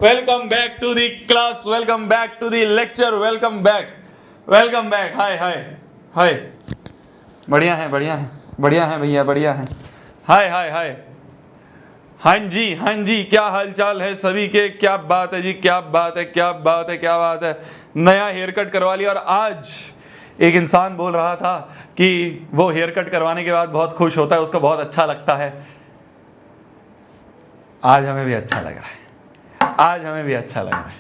Welcome back to the class, welcome back to the lecture, welcome back. Hi hi hi. बढ़िया है बढ़िया है बढ़िया है भैया, बढ़िया है। हाय हाय हाय। हाँ जी, क्या हाल चाल है सभी के? क्या बात है जी, क्या बात है, क्या बात है, क्या बात है। नया हेयर कट करवा लिया। और आज एक इंसान बोल रहा था कि वो हेयर कट करवाने के बाद बहुत खुश होता है, उसको बहुत अच्छा लगता है। आज हमें भी अच्छा लग रहा है, आज हमें भी अच्छा लग रहा है।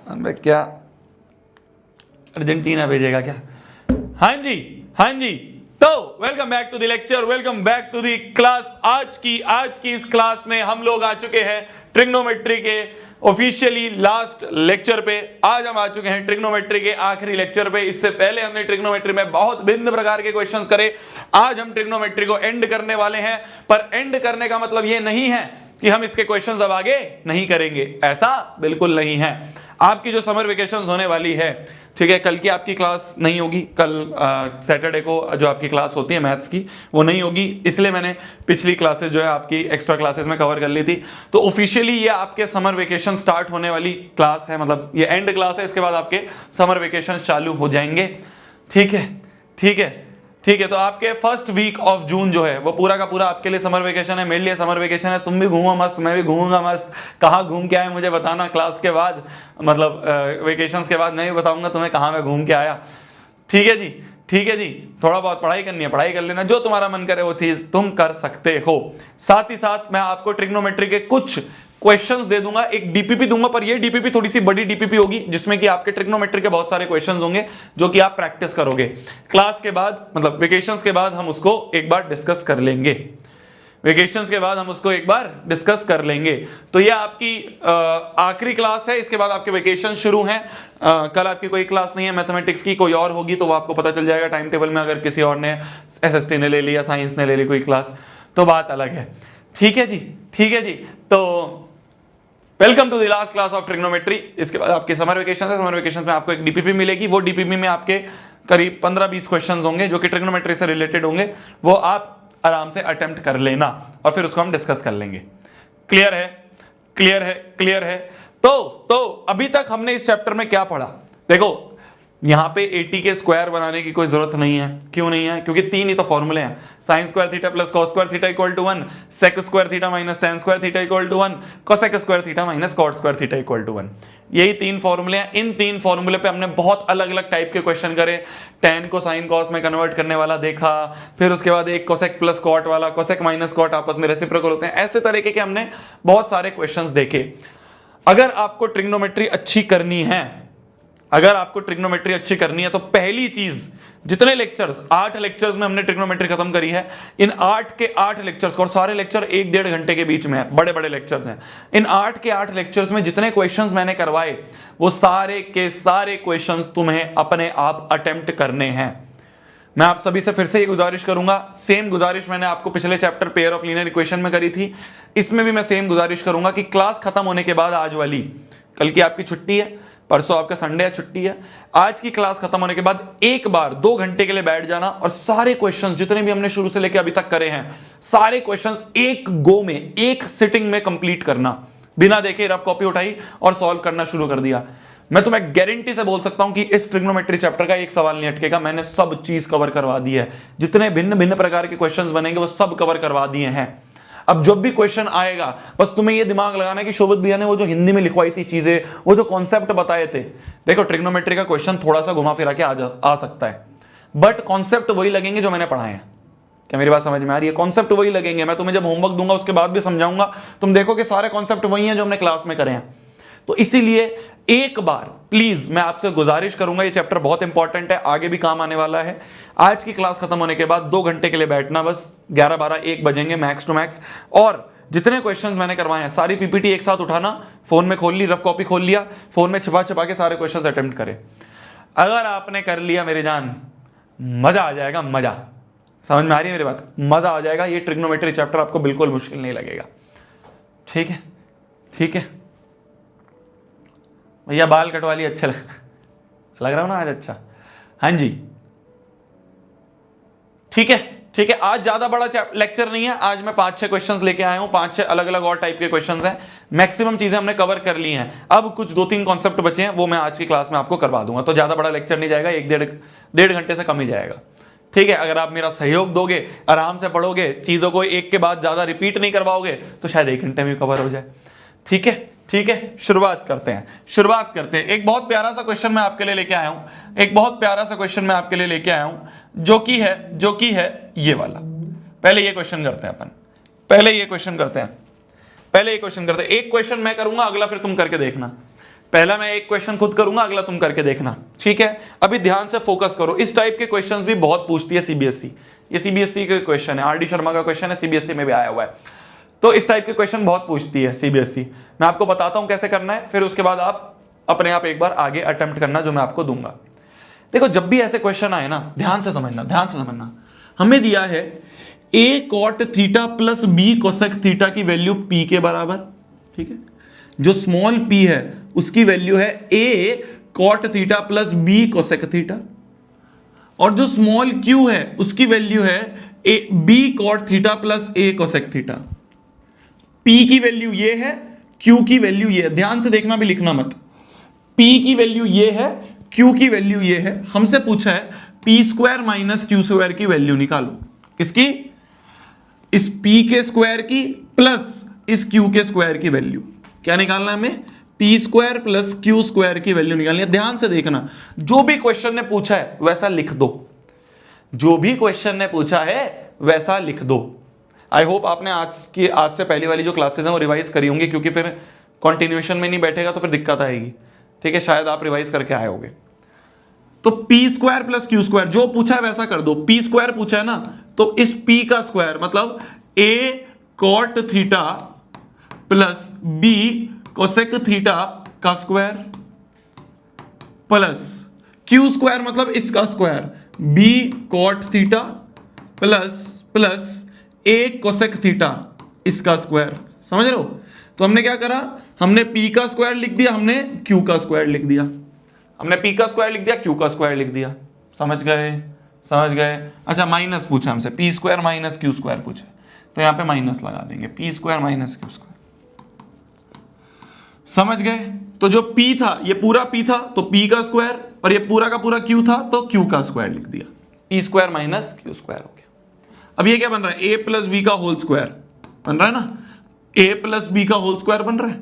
अबे क्या अर्जेंटीना भेजेगा क्या? हाँ जी। तो welcome back to the lecture, welcome back to the class. आज की इस क्लास में हम लोग आ चुके हैं ट्रिग्नोमेट्री के ऑफिशियली लास्ट लेक्चर पे। आज हम आ चुके हैं ट्रिग्नोमेट्री के आखिरी लेक्चर पे। इससे पहले हमने ट्रिग्नोमेट्री में बहुत भिन्न प्रकार के क्वेश्चंस करे। आज हम ट्रिग्नोमेट्री को एंड करने वाले हैं, पर एंड करने का मतलब ये नहीं है कि हम इसके क्वेश्चंस अब आगे नहीं करेंगे, ऐसा बिल्कुल नहीं है। आपकी जो समर वेकेशंस होने वाली है, ठीक है, कल की आपकी क्लास नहीं होगी। कल सैटरडे को जो आपकी क्लास होती है मैथ्स की, वो नहीं होगी, इसलिए मैंने पिछली क्लासेस जो है आपकी एक्स्ट्रा क्लासेस में कवर कर ली थी। तो ऑफिशियली ये आपके समर वेकेशन स्टार्ट होने वाली क्लास है, मतलब ये एंड क्लास है। इसके बाद आपके समर वेकेशन चालू हो जाएंगे। ठीक है ठीक है ठीक है। तो आपके फर्स्ट वीक ऑफ जून जो है वो पूरा का पूरा आपके लिए समर वेकेशन है, मेरे लिए समर वेकेशन है। तुम भी घूमो मस्त, मैं भी घूमूंगा मस्त। कहाँ घूम के आए मुझे बताना क्लास के बाद, मतलब वेकेशंस के बाद मैं भी बताऊंगा तुम्हें कहाँ मैं घूम के आया। ठीक है जी, ठीक है जी। थोड़ा बहुत पढ़ाई करनी है, पढ़ाई कर लेना, जो तुम्हारा मन करे वो चीज तुम कर सकते हो। साथ ही साथ मैं आपको ट्रिग्नोमेट्री के कुछ क्वेश्चंस दे दूंगा, एक डीपीपी दूंगा, पर ये डीपीपी थोड़ी सी बड़ी डीपीपी होगी, जिसमें कि आपके ट्रिग्नोमेट्री के बहुत सारे क्वेश्चंस होंगे जो कि आप प्रैक्टिस करोगे। क्लास के बाद, मतलब वेकेशंस के बाद हम उसको एक बार डिस्कस कर लेंगे। वेकेशंस के बाद हम उसको एक बार डिस्कस कर लेंगे। तो ये आपकी आखिरी क्लास है, इसके बाद आपके वेकेशन शुरू हैं। कल आपकी कोई क्लास नहीं है मैथमेटिक्स की, कोई और होगी तो वो आपको पता चल जाएगा टाइम टेबल में। अगर किसी और ने, एसएसटी ने ले लिया, साइंस ने ले ली कोई क्लास, तो बात अलग है। ठीक है जी, ठीक है जी। तो welcome to the last class of trigonometry. इसके बाद आपके समर वेकेशन है। समर वेकेशन में आपको एक डीपीपी मिलेगी। वो डीपीपी में आपके करीब 15-20 क्वेश्चंस होंगे जो कि ट्रिग्नोमेट्री से रिलेटेड होंगे। वो आप आराम से अटेम्प्ट कर लेना और फिर उसको हम डिस्कस कर लेंगे। क्लियर है, क्लियर है, क्लियर है। तो अभी तक हमने इस चैप्टर में क्या पढ़ा? देखो, यहां पे 80 के स्क्वायर बनाने की कोई जरूरत नहीं है। क्यों नहीं है? क्योंकि तीन ही तो फॉर्मूले हैं। Sine square theta plus cos square theta equal to 1, sec square theta minus tan square theta equal to 1, cosec square theta minus cot square theta equal to 1। यही तीन फॉर्मूले हैं। इन तीन फॉर्मूले पे हमने बहुत अलग अलग टाइप के क्वेश्चन करे। टेन को साइन कॉस में कन्वर्ट करने वाला देखा, फिर उसके बाद एक कोसेक प्लस कॉट वाला, कोसेक माइनस कॉट आपस में रेसिप्रोकल होते हैं, ऐसे तरीके के हमने बहुत सारे क्वेश्चंस देखे। अगर आपको ट्रिग्नोमेट्री अच्छी करनी है, अगर आपको ट्रिग्नोमेट्री अच्छी करनी है, तो पहली चीज, जितने लेक्चर्स, 8 लेक्चर्स में हमने ट्रिग्नोमेट्री खत्म करी है। इन 8 के 8 लेक्चर्स, और सारे लेक्चर 1-1.5 घंटे के बीच में है, बड़े बड़े लेक्चर्स हैं। इन 8 के 8 लेक्चर्स में जितने क्वेश्चंस मैंने करवाए, वो सारे के सारे क्वेश्चंस तुम्हें अपने आप अटेम्प्ट करने हैं। मैं आप सभी से फिर से ये गुजारिश करूंगा, सेम गुजारिश मैंने आपको पिछले chapter pair of linear equation में करी थी, इसमें भी मैं सेम गुजारिश करूंगा कि क्लास खत्म होने के बाद, आज वाली, कल की आपकी छुट्टी है, परसों आपका संडे है, छुट्टी है, आज की क्लास खत्म होने के बाद एक बार 2 घंटे के लिए बैठ जाना और सारे क्वेश्चंस जितने भी हमने शुरू से लेकर अभी तक करे हैं, सारे क्वेश्चंस एक गो में, एक सिटिंग में कंप्लीट करना। बिना देखे रफ कॉपी उठाई और सॉल्व करना शुरू कर दिया। मैं तुम्हें गारंटी से बोल सकता हूं कि इस ट्रिग्नोमेट्री चैप्टर का एक सवाल नहीं अटकेगा। मैंने सब चीज कवर करवा दी है। जितने भिन्न भिन्न प्रकार के क्वेश्चंस बनेंगे वो सब कवर करवा दिए हैं। अब जब भी क्वेश्चन आएगा, बस तुम्हें ये दिमाग लगाना है कि शोभित भैया ने वो जो हिंदी में लिखवाई थी चीजें, वो जो कॉन्सेप्ट बताए थे, देखो ट्रिग्नोमेट्री का क्वेश्चन थोड़ा सा घुमा फिरा के आ सकता है, बट कॉन्सेप्ट वही लगेंगे जो मैंने पढ़ाए हैं। क्या मेरी बात समझ में आ रही है? कॉन्सेप्ट वही लगेंगे। मैं तुम्हें जब होमवर्क दूंगा उसके बाद भी समझाऊंगा, तुम देखो कि सारे कॉन्सेप्ट वही हैं जो हमने क्लास में करे हैं। तो इसीलिए एक बार प्लीज मैं आपसे गुजारिश करूंगा, ये चैप्टर बहुत इंपॉर्टेंट है, आगे भी काम आने वाला है। आज की क्लास खत्म होने के बाद 2 घंटे के लिए बैठना, बस 11-12-1 बजेंगे मैक्स टू मैक्स, और जितने क्वेश्चंस मैंने करवाए हैं सारी पीपीटी एक साथ उठाना, फोन में खोल ली, रफ कॉपी खोल लिया, फोन में छिपा छिपा के सारे क्वेश्चंस अटेम्प्ट करें। अगर आपने कर लिया मेरी जान, मजा आ जाएगा, मजा। समझ में आ रही है मेरी बात? मजा आ जाएगा। ये ट्रिग्नोमेट्री चैप्टर आपको बिल्कुल मुश्किल नहीं लगेगा। ठीक है, ठीक है भैया, बाल कटवा लिए, अच्छा लग रहा हूं ना आज? अच्छा, हाँ जी, ठीक है, ठीक है, आज ज्यादा बड़ा लेक्चर नहीं है, आज मैं 5-6 क्वेश्चंस लेके आया हूं, 5-6 अलग अलग और टाइप के क्वेश्चंस हैं, मैक्सिमम चीजें हमने कवर कर ली हैं। अब कुछ 2-3 कॉन्सेप्ट बचे हैं, वो मैं आज की क्लास में आपको करवा दूंगा, तो ज्यादा बड़ा लेक्चर नहीं जाएगा, 1-1.5 घंटे से कम ही जाएगा। ठीक है, अगर आप मेरा सहयोग दोगे, आराम से पढ़ोगे, चीजों को एक के बाद ज्यादा रिपीट नहीं करवाओगे, तो शायद 1 घंटे में कवर हो जाए। ठीक है, ठीक है, शुरुआत करते हैं। एक बहुत प्यारा सा क्वेश्चन मैं आपके लिए लेके आया हूं, जो कि है ये वाला। पहले ये क्वेश्चन करते हैं। एक क्वेश्चन मैं करूंगा, अगला फिर तुम करके देखना। पहला मैं एक क्वेश्चन खुद करूंगा, अगला तुम करके देखना। ठीक है, अभी ध्यान से फोकस करो। इस टाइप के क्वेश्चंस भी बहुत पूछती है सीबीएसई। ये सीबीएसई का क्वेश्चन है, आरडी शर्मा का क्वेश्चन है, सीबीएसई में भी आया हुआ है। तो इस टाइप के क्वेश्चन बहुत पूछती है सीबीएसई। मैं आपको बताता हूं कैसे करना है, फिर उसके बाद आप अपने आप एक बार आगे अटेम्प्ट करना, जो मैं आपको दूंगा। देखो, जब भी ऐसे क्वेश्चन आए ना, ध्यान से समझना। हमें दिया है a cot theta plus b cosec theta की वैल्यू p के बराबर। ठीक है, जो स्मॉल p है उसकी वैल्यू है a cot theta plus b cosec theta, और जो स्मॉल q है उसकी वैल्यू है b cot theta plus a cosec theta. p की वैल्यू ये है, q की वैल्यू ये है। ध्यान से देखना, भी लिखना मत। p की वैल्यू ये है, q की वैल्यू ये है। हमसे पूछा है p² माइनस q² की वैल्यू निकालो। किसकी? इस p के स्क्वायर की प्लस इस q के स्क्वायर की वैल्यू। क्या निकालना है हमें? p² प्लस q² की वैल्यू निकालनी है। ध्यान से देखना, जो भी क्वेश्चन ने पूछा है वैसा लिख दो। आई होप आपने आज से पहली वाली जो क्लासेस हैं वो रिवाइज करी होंगी, क्योंकि फिर कंटिन्यूएशन में नहीं बैठेगा तो फिर दिक्कत आएगी। ठीक है, शायद आप रिवाइज करके आए होंगे। तो p² प्लस q², जो पूछा है वैसा कर दो। p² पूछा है ना, तो इस p का स्क्वायर मतलब a cot theta plus b cosec theta का स्क्वायर, प्लस q² मतलब इसका square b cot theta plus a cosec theta इसका स्क्वायर। समझ रहे हो? तो हमने क्या करा, हमने p का स्क्वायर लिख दिया, हमने q का स्क्वायर लिख दिया, हमने p का स्क्वायर लिख दिया, q का स्क्वायर लिख दिया। समझ गए? अच्छा, माइनस पूछा हमसे, p² माइनस q² पूछे, तो यहां पे माइनस लगा देंगे, p² माइनस q²। समझ गए? तो जो p था, ये पूरा p था तो p का स्क्वायर, और ये पूरा का पूरा q था तो q का स्क्वायर लिख दिया। p² माइनस q² हो गया। अब ये क्या बन रहा है? a प्लस b का होल स्क्वायर बन रहा है ना, a प्लस b का होल स्क्वायर बन रहा है,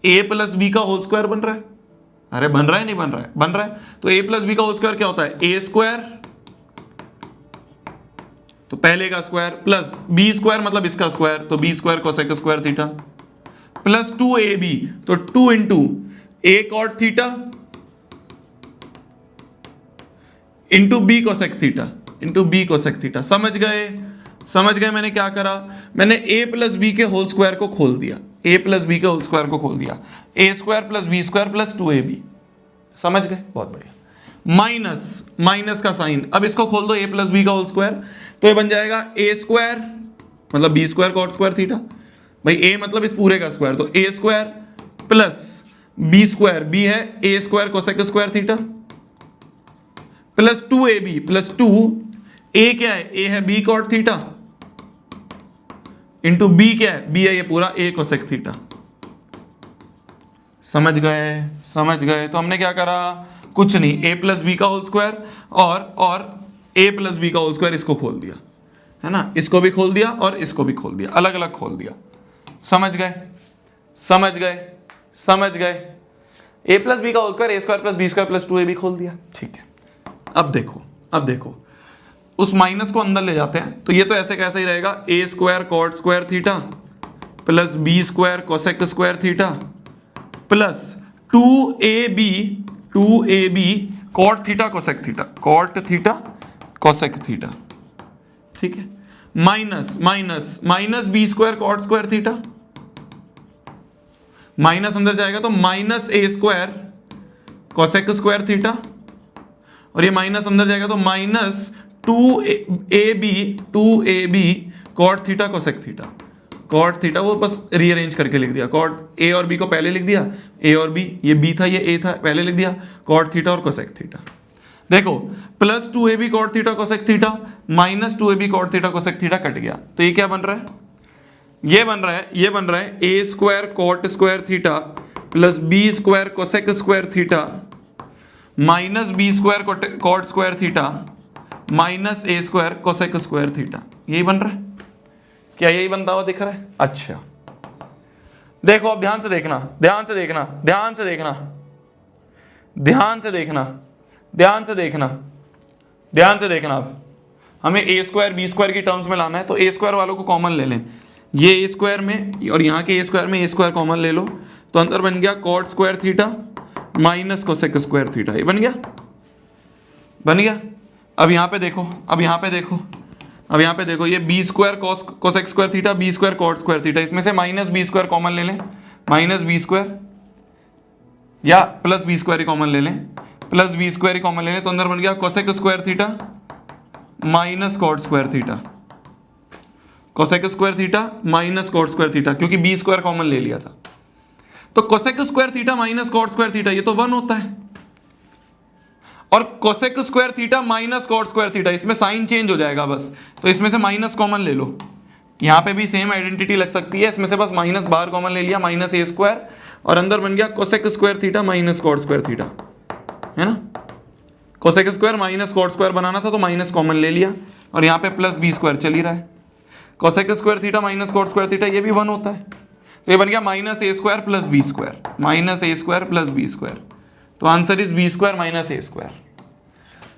a प्लस b का होल स्क्वायर बन रहा है। अरे बन रहा है, नहीं बन रहा है? बन रहा है। तो a प्लस b का होल स्क्वायर क्या होता है? a², तो पहले का स्क्वायर, प्लस b² मतलब इसका स्क्वायर, तो b² cosec square theta, plus 2ab, तो 2 into a cot theta into b cosec theta. समझ गए? मैंने क्या करा, मैंने a प्लस b के होल स्क्वायर को खोल दिया, a² plus b² plus 2ab। समझ गए? बहुत बढ़िया। माइनस का साइन, अब इसको खोल दो, a प्लस b का होल स्क्वायर, तो ये बन जाएगा a² मतलब b² cot स्क्वायर थीटा, भाई a मतलब इस पूरे का स्क्वायर, तो a² प्लस b² b है a² cosec square theta, plus 2ab plus 2, a क्या है? a है b cot theta, into b क्या है? b है ये पूरा a कोसेक थीटा। समझ गए? तो हमने क्या करा, कुछ नहीं, a प्लस b का होल स्क्वायर और a प्लस b का होल स्क्वायर, इसको खोल दिया, है ना, इसको भी खोल दिया और इसको भी खोल दिया, अलग अलग खोल दिया। समझ गए? a प्लस b का whole square, a² plus b² plus 2ab खोल दिया। ठीक है, अब देखो उस माइनस को अंदर ले जाते हैं, तो ये तो ऐसे कैसे ही रहेगा, a² cot square theta plus b² cosec square theta plus 2ab cot theta cosec theta. ठीक है, minus b² cot square theta, minus अंदर जाएगा तो minus a² cosec square theta, और ये माइनस अंदर जाएगा तो minus 2ab cot theta cosec theta. वो बस रीअरेंज करके लिख दिया, cot a और b को पहले लिख दिया, a और b, ये b था ये a था, पहले लिख दिया, cot थीटा और कोसेक थीटा। देखो plus 2ab cot theta cosec theta minus 2ab cot theta cosec theta cut गया, तो ये क्या बन रहा है, ये बन रहा है a square cot square theta plus B square cosec square theta minus b square cot square theta minus a square cosec square theta. यही बन रहा है, क्या यही बनता हुआ दिख रहा है? अच्छा देखो अब ध्यान से देखना, ध्यान से देखना, ध्यान से देखना, ध्यान से देखना, ध्यान से देखना, ध्यान से देखना। अब हमें ए स्क्वायर बी स्क्वायर की टर्म्स में लाना है, तो ए स्क्वायर वालों को कॉमन ले लें, ये ए स्क्वायर में और यहाँ के ए स्क्वायर में ए स्क्वायर कॉमन ले लो, तो अंदर बन गया cot square theta minus cosec square theta. ये बन गया, बन गया। अब यहाँ पे देखो, अब यहाँ पे देखो, अब यहाँ पे देखो, ये b square cosec square theta b square cot square theta, इसमें से माइनस बी स्क्वायर कॉमन ले लें, माइनस बी स्क्वायर या प्लस बी स्क्वायर ही कॉमन ले लें, प्लस बी स्क्वायर ही कॉमन ले लें, तो अंदर बन गया cosec square theta minus cot square theta, cosec square theta minus cot square theta, क्योंकि बी स्क्वायर कॉमन ले लिया था। तो cosec square theta minus cot square theta ये तो 1 होता है, और cosec square theta minus cot square theta, इसमें साइन चेंज हो जाएगा बस, तो इसमें से माइनस कॉमन ले लो। यहां पे भी सेम आइडेंटिटी लग सकती है, इसमें से बस माइनस बाहर कॉमन ले लिया, माइनस ए स्क्वायर, और अंदर बन गया cosec square theta minus cot square theta, है ना। Cosec square minus cot square बनाना था तो माइनस कॉमन ले लिया, और यहाँ पे प्लस बी स्क्वायर चल ही रहा है। Cosec square theta minus cot square theta ये भी 1 होता है, तो ये बन गया minus a square plus B square, minus a square plus B square. तो answer is b square minus a square,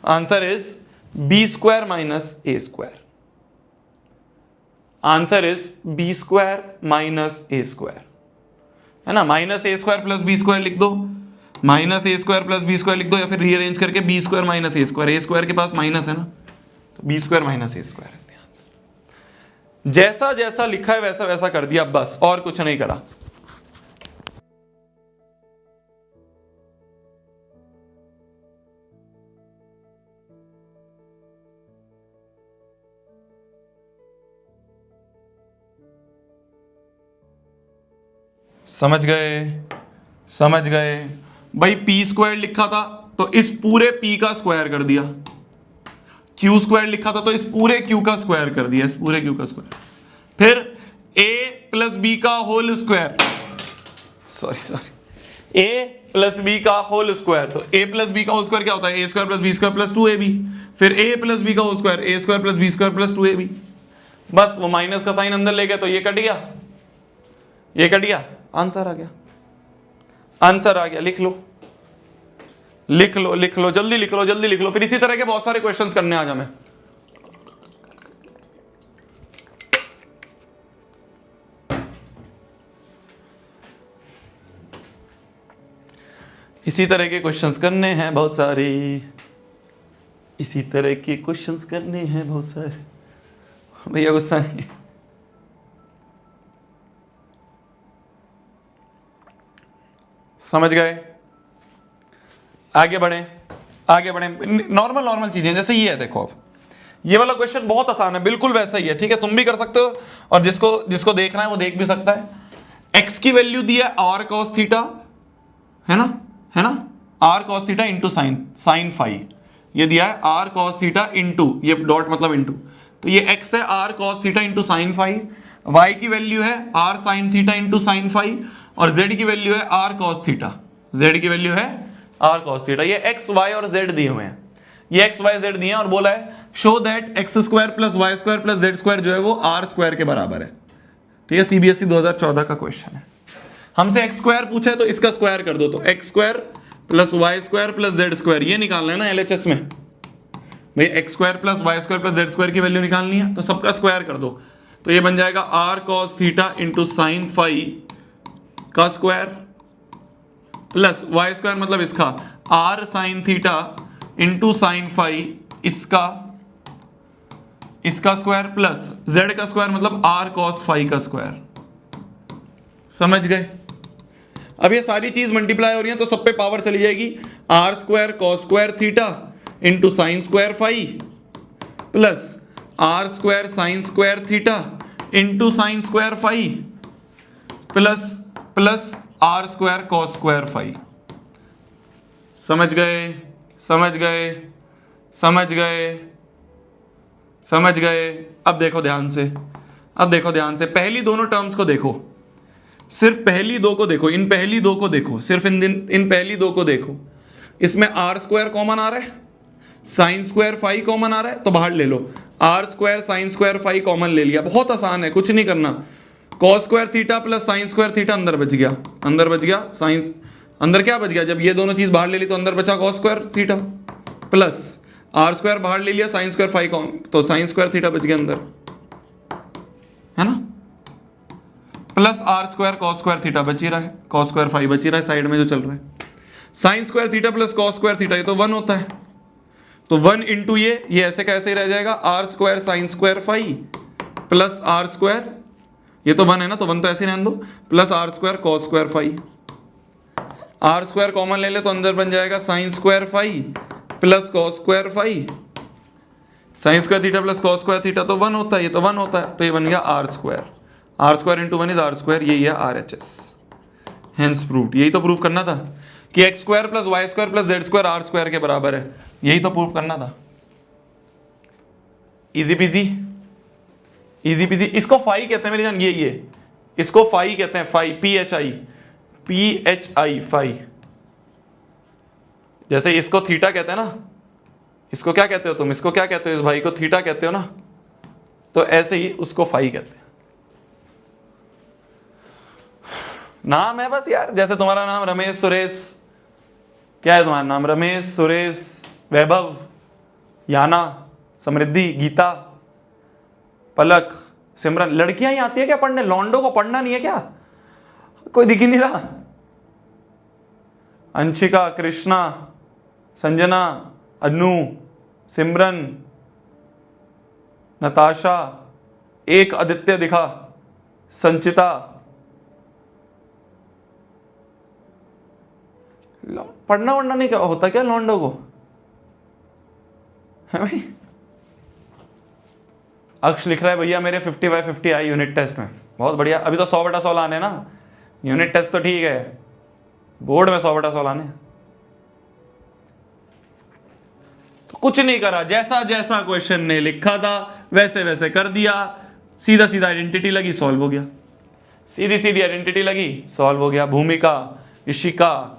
answer is b square minus a square, answer is b square minus a square, है ना। Minus a square plus B square लिख दो, minus a square plus B square लिख दो, या फिर rearrange करके B square minus a square के पास माइनस है ना, तो B square minus a square है आंसर। जैसा जैसा लिखा है वैसा वैसा कर दिया बस, और कुछ नहीं करा। समझ गए, समझ गए भाई। पी स्क्वायर लिखा था तो इस पूरे पी का स्क्वायर कर दिया, क्यू स्क्वायर लिखा था तो इस पूरे क्यू का स्क्वायर कर दिया, इस पूरे क्यू का स्क्वायर, फिर ए प्लस बी का whole square, sorry a plus b का होल स्क्वायर, तो ए प्लस बी का होल स्क्वायर क्या होता है, a square plus B square plus 2ab, फिर ए प्लस बी का whole square, a square plus B square plus 2ab। बस वो माइनस का साइन अंदर ले गया तो ये कट गया, ये कट गया, आंसर आ गया, आंसर आ गया। लिख लो, लिख लो, लिख लो, जल्दी लिख लो, जल्दी लिख लो। फिर इसी तरह के बहुत सारे क्वेश्चंस करने आज हमें। इसी तरह के क्वेश्चंस करने हैं बहुत सारे, इसी तरह के क्वेश्चंस करने हैं बहुत सारे। भैया गुस्सा नहीं है। समझ गए? आगे बढ़े, आगे बढ़े। नॉर्मल नॉर्मल चीजें जैसे ये है, देखो अब ये वाला क्वेश्चन बहुत आसान है, बिल्कुल वैसा ही है, ठीक है। तुम भी कर सकते हो और जिसको देखना है वो देख भी सकता है। x की वैल्यू दी है r cos थीटा, है ना, है ना, r cos theta into sine phi, ये दिया है r cos थीटा इंटू, ये डॉट मतलब इंटू, तो ये x है r cos theta into sine phi, y की वैल्यू है r sin theta into sine phi, और z की वैल्यू है r cos थीटा, z की वैल्यू है r cos थीटा। ये x y और z दिए हुए हैं, ये x y z दिए हैं, और बोला है show that x square plus y square plus z square जो है वो r स्क्वायर के बराबर है, ठीक है। CBSE 2014 का क्वेश्चन है। हमसे x स्क्वायर पूछा है तो इसका स्क्वायर कर दो, तो x square plus y square plus z square, ये निकालना है ना LHS में भाई, x square plus y square plus z square की वैल्यू निकालनी है, तो सबका स्क्वायर कर दो, तो ये बन जाएगा r cos theta into sine phi का स्क्वायर प्लस वाई स्क्वायर मतलब इसका r sine theta into sine phi इसका स्क्वायर प्लस z का स्क्वायर मतलब r cos फाई का स्क्वायर। समझ गए? अब ये सारी चीज मल्टीप्लाई हो रही है तो सब पे पावर चली जाएगी, r square cos square theta into sine square phi plus r square sine square theta into sine square phi plus r square cos square phi. समझ गए? समझ गए? समझ गए, समझ गए। अब देखो ध्यान से, अब देखो ध्यान से, पहली दोनों टर्म्स को देखो, सिर्फ पहली दो को देखो, इन पहली दो को देखो, सिर्फ इन पहली दो को देखो। इसमें आर स्क्वायर कॉमन आ रहा है, साइन स्क्वायर फाई कॉमन आ रहा है, तो बाहर ले लो। R square sine square phi common ले लिया, बहुत आसान है, कुछ नहीं करना। Cos square theta plus sine square theta अंदर बच गया, अंदर बच गया साइन, अंदर क्या बच गया, जब ये दोनों चीज बाहर ले ली तो अंदर बचा cos square theta plus r square बाहर ले लिया, साइन स्क्वायर फाई तो साइन स्क्वायर थीटा बच गया अंदर, है ना, plus r square cos square theta बच ही रहा है, कॉस स्क्वायर फाई बच ही रहा है साइड में जो चल रहा है। Sine square theta plus cos square theta, ये तो 1 होता है, तो 1 इंटू ये ऐसे कैसे ही रह जाएगा, r square sine square phi plus r square, ये तो 1 है ना, तो 1 तो ऐसे ही रहने दो, plus r square cos square phi. R square common ले ले तो अंदर बन जाएगा sine square phi plus cos square phi. Sine square theta plus cos square theta तो 1 होता है, ये तो 1 होता है, तो ये बन गया r square. R square into 1 is r square, यही है R H S, hence proved. यही तो प्रूव करना था कि x square plus y square plus z square r square के बराबर है, यही तो प्रूव करना था। Easy peasy, easy peasy. इसको फाई कहते हैं मेरी जान, ये इसको फाई कहते हैं, फाई, PHI फाई। जैसे इसको थीटा कहते हैं ना, इसको क्या कहते हो तुम, इसको क्या कहते हो, इस भाई को थीटा कहते हो ना, तो ऐसे ही उसको फाई कहते हैं। नाम है बस यार, जैसे तुम्हारा नाम रमेश सुरेश, क्या है तुम्हारा नाम, रमेश सुरेश वैभव याना समृद्धि गीता पलक सिमरन। लड़कियां ही आती है क्या पढ़ने, लौंडो को पढ़ना नहीं है क्या, कोई दिख ही नहीं रहा। अंशिका कृष्णा संजना अनु सिमरन नताशा, एक आदित्य दिखा, संचिता। पढ़ना वढ़ना नहीं क्या होता क्या लौंडो को, है भाई। अक्ष लिख रहा है भैया मेरे 50/50 आई यूनिट टेस्ट में, बहुत बढ़िया। अभी तो 100/100 लाने ना, यूनिट टेस्ट तो ठीक है, बोर्ड में 100/100 लाने। तो कुछ नहीं करा, जैसा जैसा क्वेश्चन ने लिखा था वैसे वैसे कर दिया, सीधा सीधा आइडेंटिटी लगी, सॉल्व हो गया, सीधी सीधी आइडेंटिटी लगी, सॉल्व हो गया। भूमिका, इशिका,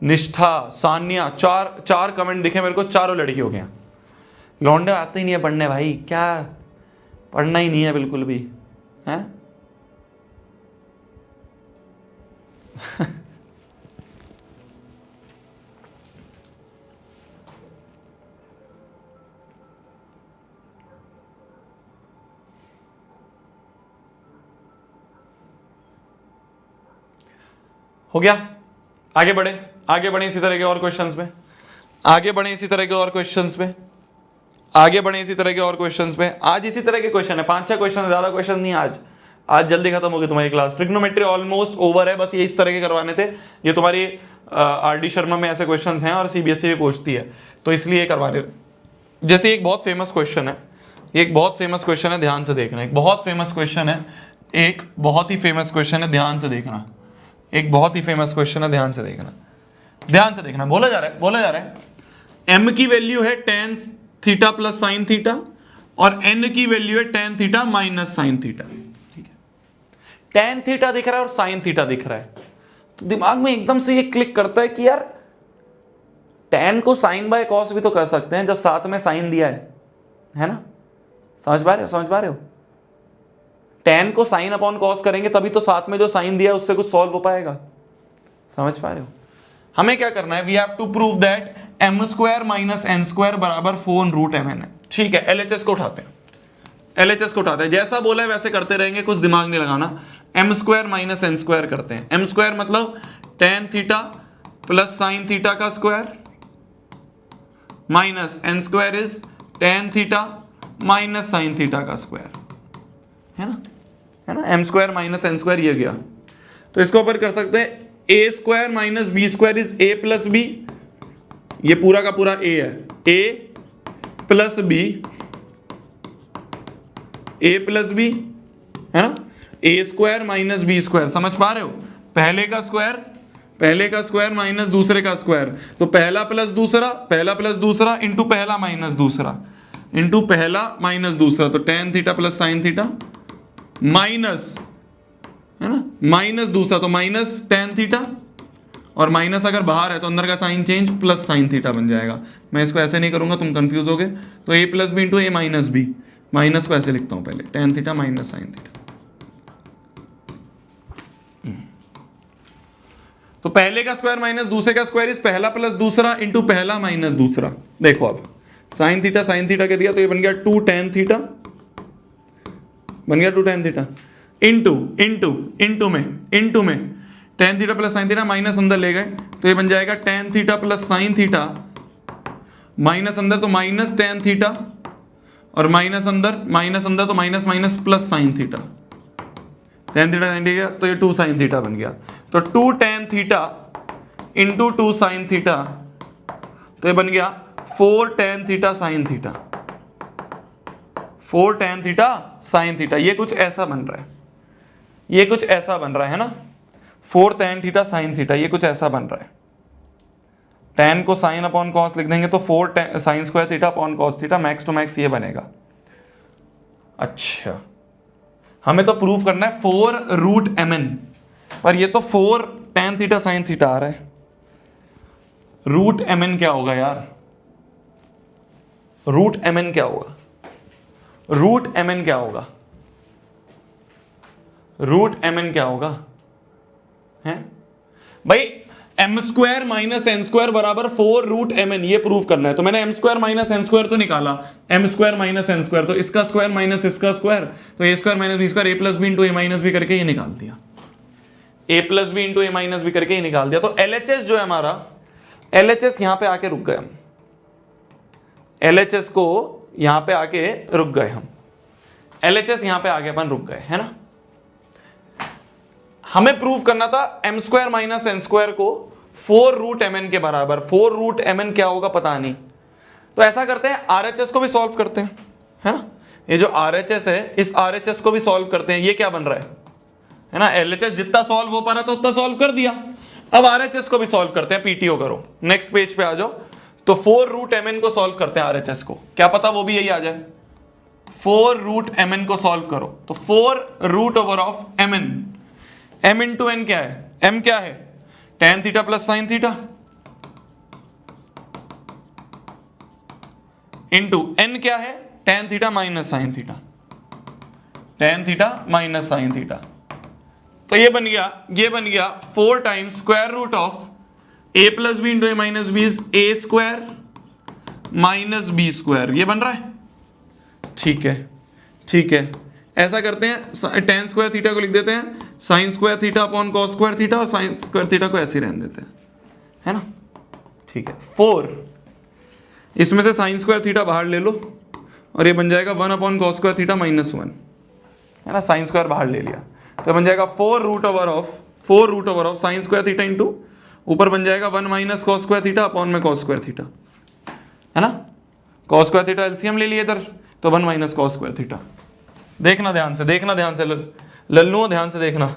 निष्ठा, सान्या, चार कमेंट दिखे मेरे को, चारों लड़की हो गया। लौंडे आते ही नहीं है पढ़ने भाई, क्या पढ़ना ही नहीं है बिल्कुल भी, है। हो गया, आगे बढ़े, आगे बढ़े इसी तरह के और क्वेश्चंस में, आगे बढ़े इसी तरह के और क्वेश्चंस में, आगे बढ़े इसी तरह के और क्वेश्चंस में। आज इसी तरह के क्वेश्चन है, 5-6 क्वेश्चन, ज्यादा क्वेश्चन नहीं आज जल्दी खत्म होगी तुम्हारी क्लास। ट्रिग्नोमेट्री ऑलमोस्ट ओवर है, बस ये इस तरह के करवाने थे। ये तुम्हारी RD शर्मा में ऐसे क्वेश्चंस हैं और CBSE भी पूछती है, तो इसलिए ये करवाने थे। जैसे एक बहुत फेमस क्वेश्चन है, एक बहुत फेमस क्वेश्चन है, ध्यान से देखना। एक बहुत फेमस क्वेश्चन है, एक बहुत ही फेमस क्वेश्चन है, ध्यान से देखना। एक बहुत ही फेमस क्वेश्चन है, ध्यान से देखना, ध्यान से देखना। बोला जा रहा है m की वैल्यू है tan theta plus sine theta और n की वैल्यू है tan theta minus sine theta. ठीक है, tan थीटा दिख रहा है और साइन थीटा दिख रहा है, तो दिमाग में एकदम से ये क्लिक करता है कि यार tan को साइन बाय कॉस भी तो कर सकते हैं जब साथ में साइन दिया है ना। समझ पा रहे हो, tan को साइन अपॉन कॉस करेंगे तभी तो साथ में जो साइन दिया है उससे कुछ सॉल्व हो पाएगा। समझ पा रहे हो, हमें क्या करना है, we have to prove that m square minus n square बराबर 4√mn है। ठीक है, LHS को उठाते हैं, जैसा बोला है वैसे करते रहेंगे, कुछ दिमाग नहीं लगाना। m square minus n square करते हैं। m स्क्वायर मतलब tan theta plus sine theta का square minus n square is tan theta minus sine theta का स्क्वायर, है ना, m square minus n square ये गया। तो इसको ऊपर कर सकते हैं, a square minus b square is a plus b, ये पूरा का पूरा a है, a प्लस b, है ना, a square minus b square. समझ पा रहे हो, पहले का स्क्वायर पहले का स्क्वायर माइनस दूसरे का स्क्वायर, तो पहला प्लस दूसरा इंटू पहला माइनस दूसरा इंटू पहला माइनस दूसरा, तो tan theta plus sine theta minus, है ना, माइनस दूसरा तो माइनस टेन थीटा, और माइनस अगर बाहर है तो अंदर का sine change plus sine theta बन जाएगा। मैं इसको ऐसे नहीं करूंगा, तुम कंफ्यूज होगे, तो a plus b into a minus B, minus को ऐसे लिखता हूं पहले, ten theta minus sine theta. तो पहले का स्क्वायर माइनस दूसरे का स्क्वायर इस पहला प्लस दूसरा इंटू पहला माइनस दूसरा। देखो अब साइन थीटा के दिया तो ये बन गया टू टेन थीटा, बन गया टू टेन थीटा इंटू में tan theta plus sine theta minus अंदर ले गए तो ये बन जाएगा tan theta plus sine theta, minus अंदर तो माइनस टेन थीटा, और माइनस अंदर तो minus minus plus sine theta, tan theta sine theta, तो ये टू साइन थीटा बन गया। तो two tan theta into two sine theta, तो ये बन गया four tan theta sine theta, four tan theta sine theta. ये कुछ ऐसा बन रहा है, ये कुछ ऐसा बन रहा है ना, four tan theta sine theta, ये कुछ ऐसा बन रहा है। टेन को साइन अपॉन कॉस लिख देंगे तो four sine square theta upon cos theta, max to max ये बनेगा। अच्छा, हमें तो प्रूव करना है फोर रूट एम एन, पर ये तो four tan theta sine theta आ रहा है। रूट एम एन क्या होगा यार, रूट एम एन क्या होगा, रूट एम एन क्या होगा, रूट एम एन क्या होगा है भाई, m square minus n square बराबर फोर रूट एम एन, ये प्रूव करना है। तो मैंने m square minus n square तो निकाला, m square minus n square, तो इसका स्क्वायर माइनस इसका स्क्वायर, तो a square minus b square, a plus b into a minus b करके ये निकाल दिया, a plus b into a minus b करके ये निकाल दिया। तो एलएचएस जो है हमारा, एलएचएस यहां पे आके रुक गए हम, एलएचएस को यहां पे आके रुक गए हम, एलएचएस यहां पे आके अपन रुक गए, है ना। हमें प्रूव करना था m square minus n square को फोर रूट एम एन के बराबर, फोर रूट एम एन क्या होगा पता नहीं। तो ऐसा करते हैं आरएचएस को भी सॉल्व करते हैं, है ना। ये जो आरएचएस है इस आरएचएस को भी सॉल्व करते हैं। ये क्या बन रहा है ना, एलएचएस जितना सॉल्व हो पा रहा था उतना सॉल्व कर दिया, अब आरएचएस को भी सॉल्व करते हैं। पीटीओ करो, नेक्स्ट पेज पे आ जाओ। तो फोर रूट एम एन को सॉल्व करते हैं आरएचएस को, क्या पता वो भी यही आ जाए। फोर रूट एम एन को सॉल्व करो तो four root over of m n, m into n क्या है, m क्या है tan theta plus sine theta, into n क्या है tan theta minus sine theta, tan theta minus sine theta. तो ये बन गया four times square root of a plus b into a minus b is a square minus b square, ये बन रहा है। ठीक है, ऐसा करते हैं, टेन स्क्वायर थीटा को लिख देते हैं sine square theta upon cos square theta, और साइन स्क्वायर थीटा को ऐसे ही रहने देते हैं, है ना। ठीक है, फोर, इसमें से साइन स्क्वायर थीटा बाहर ले लो और ये बन जाएगा one upon cos square theta minus one, है ना। साइन स्क्वायर बाहर ले लिया तो बन जाएगा four root over of sine square theta into ऊपर बन जाएगा one minus cos square theta upon में कॉस स्क्वायर थीटा, है ना। कॉस स्क्वायर थीटा एलसीएम ले लिए इधर, तो one minus cos square theta. देखना ध्यान से लल्लुओं, ध्यान से देखना,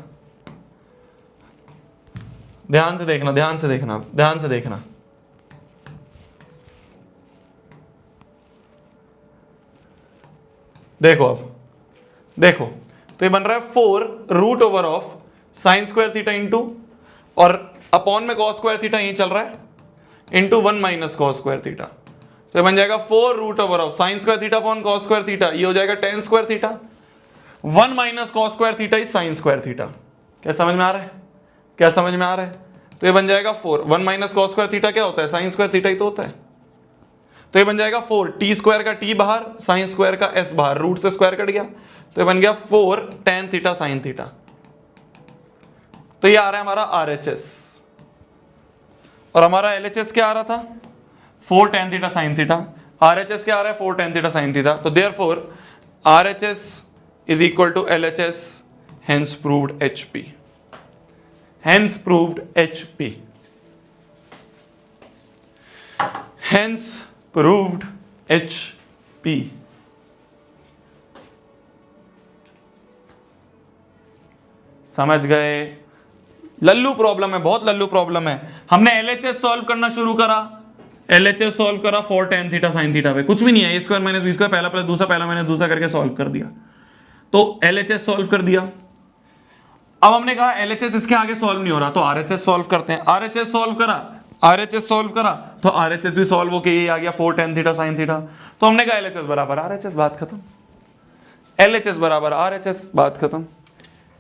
देखो तो ये बन रहा है four root over of sine square theta into, और अपॉन में कॉस स्क्वायर थीटा यही चल रहा है, into one minus cos square theta. तो ये बन जाएगा four root over of sine square theta upon cos square theta, ये हो जाएगा tan square theta, one minus cos square theta is sine square theta. क्या समझ में आ रहा है, तो ये बन जाएगा four, one minus cos square theta क्या होता है, साइन स्क्वायर थीटा ही तो होता है। तो ये बन जाएगा फोर, टी स्क्वायर का टी बाहर, साइन स्क्वायर का एस बाहर, रूट से स्क्वायर कट गया, तो ये बन गया four tan theta sine theta. तो ये आ रहा है हमारा आरएचएस, और हमारा एलएचएस क्या आ रहा था, four tan theta sine theta. RHS क्या आ रहा है, four tan theta sine theta. तो therefore RHS is equal to LHS, hence proved HP, hence proved HP। समझ गए, लल्लू प्रॉब्लम है, बहुत लल्लू प्रॉब्लम है। हमने एलएचएस सॉल्व करना शुरू करा, एलएचएस सॉल्व करा 4 tan थीटा sin थीटा पे, कुछ भी नहीं है, a square minus b square, पहला प्लस दूसरा, पहला माइनस दूसरा करके सॉल्व कर दिया। तो एलएचएस सॉल्व कर दिया। अब हमने कहा एलएचएस इसके आगे सॉल्व नहीं हो रहा, तो आरएचएस सॉल्व करते हैं। आरएचएस सॉल्व करा, आरएचएस सॉल्व करा, तो आरएचएस भी सॉल्व होके ये आ गया 4 tan थीटा sin थीटा। तो हमने कहा एलएचएस बराबर आरएचएस, बात खत्म। एलएचएस बराबर आरएचएस, बात खत्म।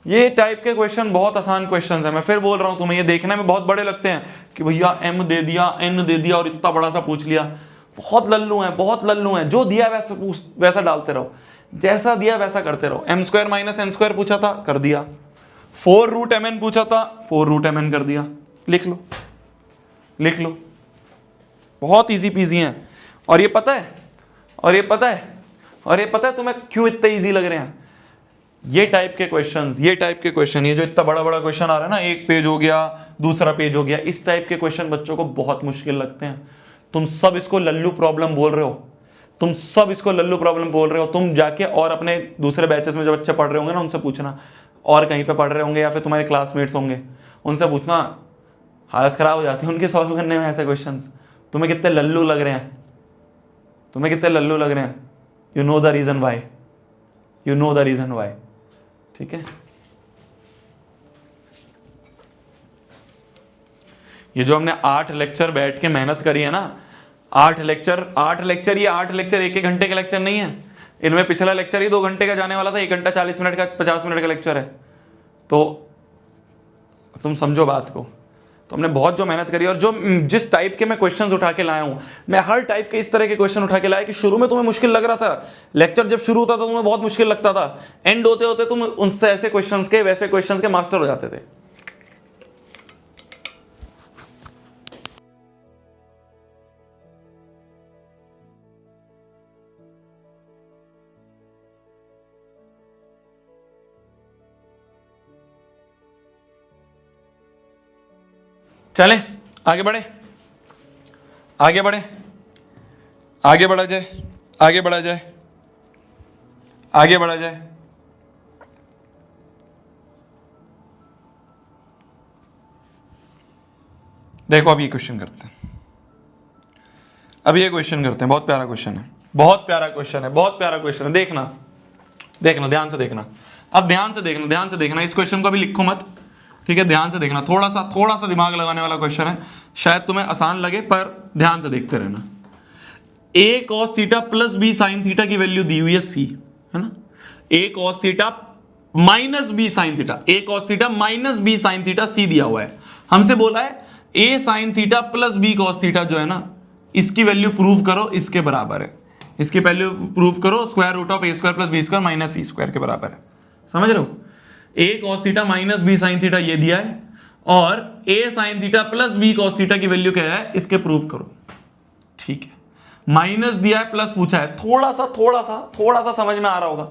ये टाइप के क्वेश्चन बहुत आसान क्वेश्चन है। मैं फिर बोल रहा हूं तुम्हें, ये देखने में बहुत बड़े लगते हैं कि भैया एम दे दिया, एन दे दिया और इतना बड़ा सा पूछ लिया। बहुत लल्लू हैं, बहुत लल्लू हैं। जो दिया वैसा डालते रहो, जैसा दिया वैसा करते रहो। M square minus n square पूछा था, कर दिया। 4 रूट एम एन पूछा था, 4 रूट एम एन कर दिया। लिख लो, लिख लो, बहुत इजी पीजी हैं। और ये पता है, और ये पता है, और ये पता है तुम्हें क्यों इतने इजी लग रहे हैं ये टाइप के क्वेश्चंस, ये टाइप के क्वेश्चन, ये जो इतना बड़ा बड़ा क्वेश्चन आ रहा है ना, एक पेज हो गया, दूसरा पेज हो गया, इस टाइप के क्वेश्चन बच्चों को बहुत मुश्किल लगते हैं। तुम सब इसको लल्लू प्रॉब्लम बोल रहे हो, तुम सब इसको लल्लू प्रॉब्लम बोल रहे हो। तुम जाके और अपने दूसरे बैचेस में जो बच्चे पढ़ रहे होंगे ना, उनसे पूछना, और कहीं पे पढ़ रहे होंगे या फिर तुम्हारे क्लासमेट्स होंगे, उनसे पूछना, हालत खराब हो जाती है उनके सॉल्व करने में ऐसे क्वेश्चंस। तुम्हें कितने लल्लू लग रहे हैं, तुम्हें कितने लल्लू लग रहे हैं। You know the reason why, you know the reason why. ठीक है, ये जो हमने 8 लेक्चर बैठ के मेहनत करी है ना, 8 लेक्चर, ये 8 लेक्चर 1-1 घंटे के लेक्चर नहीं है। इनमें पिछला लेक्चर ही 2 घंटे का जाने वाला था, 1 घंटा 40 मिनट का, 50 मिनट का लेक्चर है। तो तुम समझो बात को। तो हमने बहुत जो मेहनत करी, और जो जिस टाइप के मैं क्वेश्चंस उठा के लाया हूं, मैं हर टाइप के इस तरह के क्वेश्चन उठा के लाया कि शुरू में तुम्हें मुश्किल लग रहा था, लेक्चर जब शुरू होता था तुम्हें बहुत मुश्किल लगता था, एंड होते होते तुम उनसे ऐसे क्वेश्चंस के, वैसे क्वेश्चंस के मास्टर हो जाते थे। चलें आगे बढ़े, आगे बढ़े, आगे बढ़ा जाए, आगे बढ़ा जाए, आगे बढ़ा जाए। देखो अब ये क्वेश्चन करते हैं, अब ये क्वेश्चन करते हैं। बहुत प्यारा क्वेश्चन है, बहुत प्यारा क्वेश्चन है, बहुत प्यारा क्वेश्चन है। देखना, देखना, ध्यान से देखना। अब ध्यान से देखना, ध्यान से देखना। इस क्वेश्चन को भी लिखो मत, ठीक है, ध्यान से देखना। थोड़ा सा दिमाग लगाने वाला क्वेश्चन है, शायद तुम्हें आसान लगे, पर ध्यान से देखते रहना। a cos theta plus b sin theta की वैल्यू दी हुई है c, है ना। a cos theta minus b sin theta, a cos theta minus b sin theta c दिया हुआ है। हमसे बोला है a sin theta plus b cos theta जो है ना, इसकी वैल्यू प्रूव करो, इसके बराबर है। इसकी वैल्यू प्रूव करो square root of a square plus b square minus c square के बराबर है। समझ रहे हो। a cos theta minus b sin theta ये दिया है, और a sin theta plus b cos theta की वैल्यू क्या है, इसके प्रूव करो। ठीक है, माइनस दिया है, प्लस पूछा है। थोड़ा सा समझ में आ रहा होगा,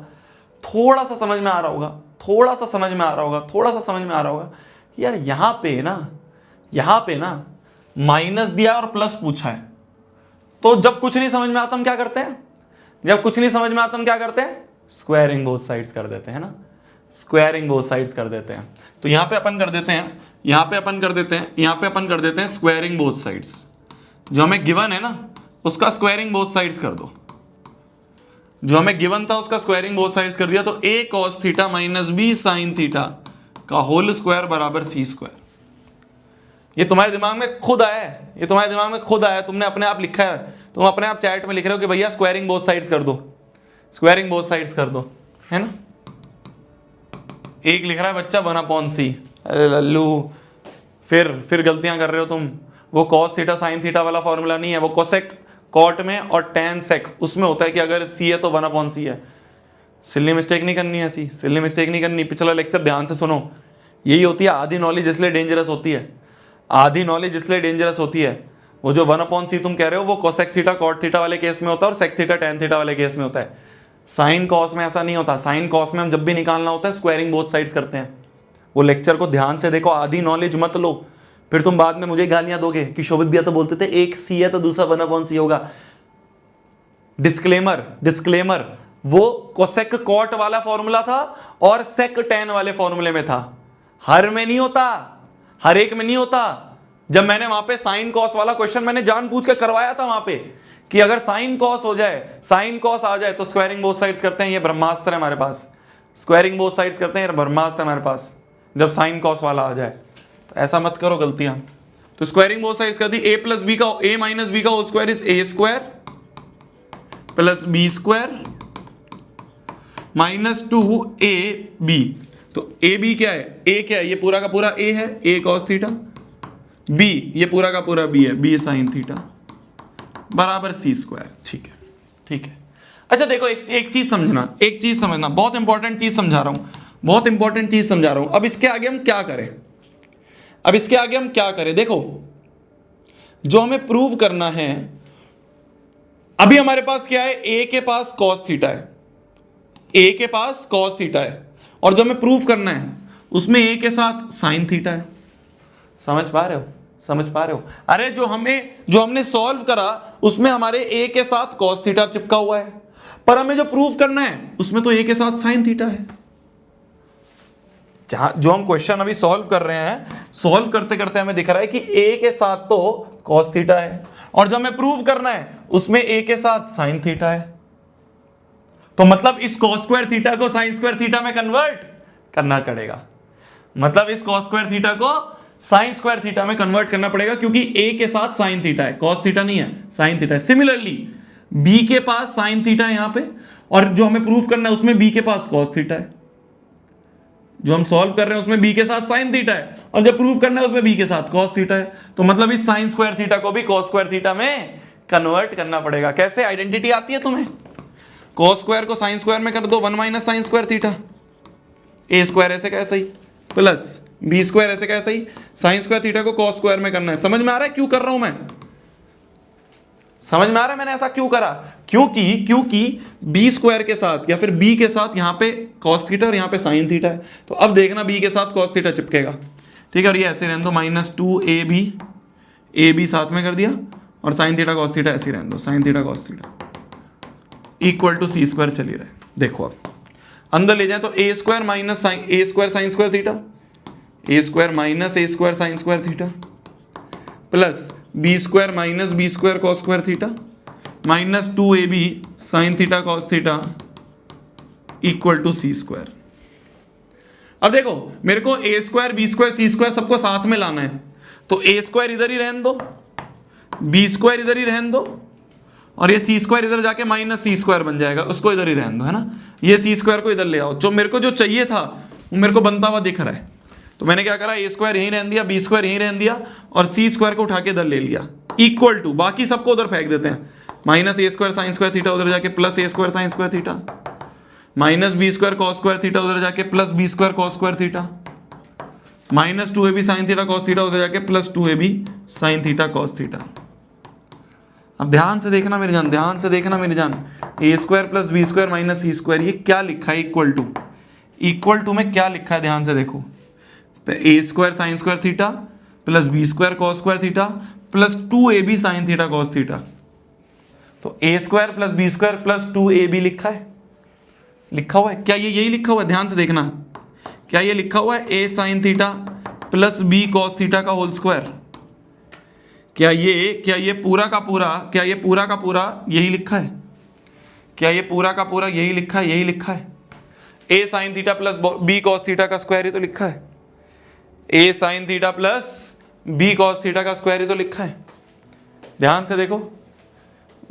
थोड़ा सा समझ में आ रहा होगा, थोड़ा सा समझ में आ रहा होगा, थोड़ा सा समझ में आ रहा होगा। यार यहां पे ना माइनस दिया और प्लस पूछा है, तो जब कुछ नहीं समझ में आता हम क्या करते हैं, जब कुछ नहीं समझ में आता हम क्या करते हैं, स्क्वायरिंग बोथ साइड्स कर देते हैं ना, स्क्वायरिंग बोथ साइड्स कर देते हैं। तो यहां पे अपन कर देते हैं, यहां पे अपन कर देते हैं, यहां पे अपन कर देते हैं स्क्वायरिंग बोथ साइड्स। जो हमें गिवन है ना, उसका स्क्वायरिंग बोथ साइड्स कर दो। जो हमें गिवन था उसका स्क्वायरिंग बोथ साइड्स कर दिया। तो a cos theta minus b sin theta का होल स्क्वायर बराबर c स्क्वायर। ये तुम्हारे दिमाग में खुद आया है, ये तुम्हारे दिमाग में खुद आया है, तुमने अपने आप लिखा है, तुम अपने आप चैट में लिख रहे हो कि भैया स्क्वायरिंग बोथ साइड्स कर दो, स्क्वायरिंग बोथ साइड्स कर दो, है ना। एक लिख रहा है बच्चा 1/c। अरे लल्लू, फिर गलतियां कर रहे हो तुम। वो cos थीटा sin थीटा वाला फॉर्मूला नहीं है, वो कोसेक कॉट में और tan sec उसमें होता है कि अगर c है तो 1/c है। सिल्ली मिस्टेक नहीं करनी है, ऐसी सिल्ली मिस्टेक नहीं करनी। पिछला लेक्चर ध्यान से सुनो। यही होती है आधी नॉलेज, इसलिए डेंजरस होती है। आधी नॉलेज इसलिए डेंजरस होती है। वो जो 1/c तुम कह रहे हो वो कोसेक थीटा कॉट थीटा वाले केस में होता है और सेक थीटा tan थीटा वाले केस में होता है। साइन कॉस में ऐसा नहीं होता। साइन कॉस में हम जब भी निकालना होता है स्क्वायरिंग बोथ साइड्स करते हैं। वो लेक्चर को ध्यान से देखो, आधी नॉलेज मत लो, फिर तुम बाद में मुझे गालियां दोगे कि शोभित भैया तो बोलते थे एक c है तो दूसरा 1/c होगा। डिस्क्लेमर, वो कोसेक कॉट वाला फॉर्मूला था और सेक tan वाले फॉर्मूले में था। हर में नहीं होता, हर एक में नहीं होता। जब मैंने वहां पे साइन कॉस वाला क्वेश्चन मैंने जानबूझ के करवाया था वहां पे कि अगर साइन कॉस हो जाए, साइन कॉस आ जाए तो स्क्वायरिंग बोथ साइड्स करते हैं, ये ब्रह्मास्त्र है हमारे पास। स्क्वायरिंग बोथ साइड्स करते हैं, ये ब्रह्मास्त्र है हमारे पास जब साइन कॉस वाला आ जाए। तो ऐसा मत करो गलतियां। तो स्क्वायरिंग बोथ साइड्स कर दी, ए प्लस बी का ए माइनस बी का whole square is a square plus B square minus 2ab। तो ए बी क्या है, ए क्या है, ये पूरा का पूरा ए है, ए कॉस थीटा, बी ये पूरा का पूरा बी है, बी साइन थीटा बराबर सी स्क्वायर। ठीक है, ठीक है। अच्छा देखो एक चीज समझना, एक चीज समझना, बहुत इंपॉर्टेंट चीज समझा रहा हूं, बहुत इंपॉर्टेंट चीज समझा रहा हूं। अब इसके आगे हम क्या करें, अब इसके आगे हम क्या करें, देखो जो हमें प्रूव करना है, अभी हमारे पास क्या है, ए के पास कॉस थीटा है, ए के पास कॉस थीटा है, और जो हमें प्रूव करना है उसमें ए के साथ साइन थीटा है। समझ पा रहे हो, समझ पा रहे हो? अरे जो हमने सॉल्व करा उसमें हमारे ए के साथ कॉस थीटा चिपका हुआ है, पर हमें जो प्रूव करना है उसमें तो ए के साथ साइन थीटा है। जो हम क्वेश्चन अभी सॉल्व कर रहे हैं, सॉल्व करते करते हमें दिख रहा है कि ए के साथ तो कॉस थीटा है, और जो हमें प्रूव करना है उसमें ए के साथ साइन थीटा है। तो मतलब इस कॉस स्क्वायर थीटा को साइन स्क्वायर थीटा में कन्वर्ट करना पड़ेगा, मतलब इस कॉस स्क्वायर थीटा को साइन स्क्वायर थीटा में कन्वर्ट करना पड़ेगा, क्योंकि ए के साथ साइन थीटा है, कॉस थीटा नहीं है, साइन थीटा है। सिमिलरली बी के पास साइन थीटा है यहां पे, और जो हमें प्रूव करना है उसमें बी के पास कॉस थीटा है। जो हम सॉल्व कर रहे हैं उसमें बी के साथ साइन थीटा है, और जो प्रूव करना है उसमें बी के साथ कॉस थीटा है। तो मतलब इस साइन स्क्वायर थीटा को भी कॉस स्क्वायर थीटा में कन्वर्ट करना पड़ेगा। कैसे, आइडेंटिटी आती है तुम्हें, कॉस स्क्वायर को साइन स्क्वायर में कर दो, 1 minus sine square theta, a square ऐसे का ऐसा ही प्लस बी स्क्वायर ऐसे का ऐसा ही, साइन स्क्वायर थीटा को कॉस स्क्वायर में करना है। समझ में आ रहा है क्यों कर रहा हूं मैं, समझ में आ रहा है मैंने ऐसा क्यों करा? क्योंकि बी स्क्वायर के साथ या फिर बी के साथ यहां पे कॉस थीटा और यहां पे साइन थीटा है, तो अब देखना बी के साथ कॉस थीटा चिपकेगा। ठीक है, और ये ऐसे रहने दो, -2ab, ए बी साथ में कर दिया, और साइन थीटा कॉस थीटा ऐसे रहने दो, sine theta cos theta equal to c square चली रहे। देखो अब अंदर ले जाए तो a square minus sine a square sine square theta, a square minus a square sine square theta plus B square minus b square cos square theta -2ab sine theta cos theta equal to c square. अब देखो मेरे को a square b square c square सबको साथ में लाना है, तो ए स्क्वायर इधर ही रहने दो, बी स्क्वायर इधर ही रहने दो, और ये सी स्क्वायर इधर जाके माइनस सी स्क्वायर बन जाएगा, उसको इधर ही रहने दो, है ना। ये सी स्क्वायर को इधर ले आओ, जो मेरे को जो चाहिए था वो मेरे को बनता हुआ दिख रहा है, तो मैंने क्या करा, ए स्क्वायर यहीं रहने दिया, बी स्क्वायर यहीं रहने दिया, और सी स्क्वायर को उठा के इधर ले लिया, इक्वल टू बाकी सबको उधर फेंक देते हैं, minus a square sine square theta उधर जाके plus a square sine square theta, minus b square cos square theta उधर जाके plus B square cos square theta, -2ab sine theta cos theta उधर जाके plus 2ab sine theta cos theta. अब ध्यान से देखना मेरे जान, ध्यान से देखना मेरे जान, a square plus B square minus C square, ये क्या लिखा है, इक्वल टू में क्या लिखा है, ध्यान से देखो, a square sine square theta plus B square cos square theta plus 2ab sine theta cos theta. तो a square plus B square plus 2ab लिखा है, लिखा हुआ है क्या, ये यही लिखा हुआ है, ध्यान से देखना, क्या ये लिखा हुआ है a sine theta plus B cos theta का होल स्क्वायर? क्या ये पूरा का पूरा यही लिखा है? क्या ये पूरा का पूरा यही लिखा है? यही लिखा है, a sine theta plus B cos theta का स्क्वायर ही तो लिखा है, a sine theta plus B cos theta का स्क्वायर ही तो लिखा है। ध्यान से देखो,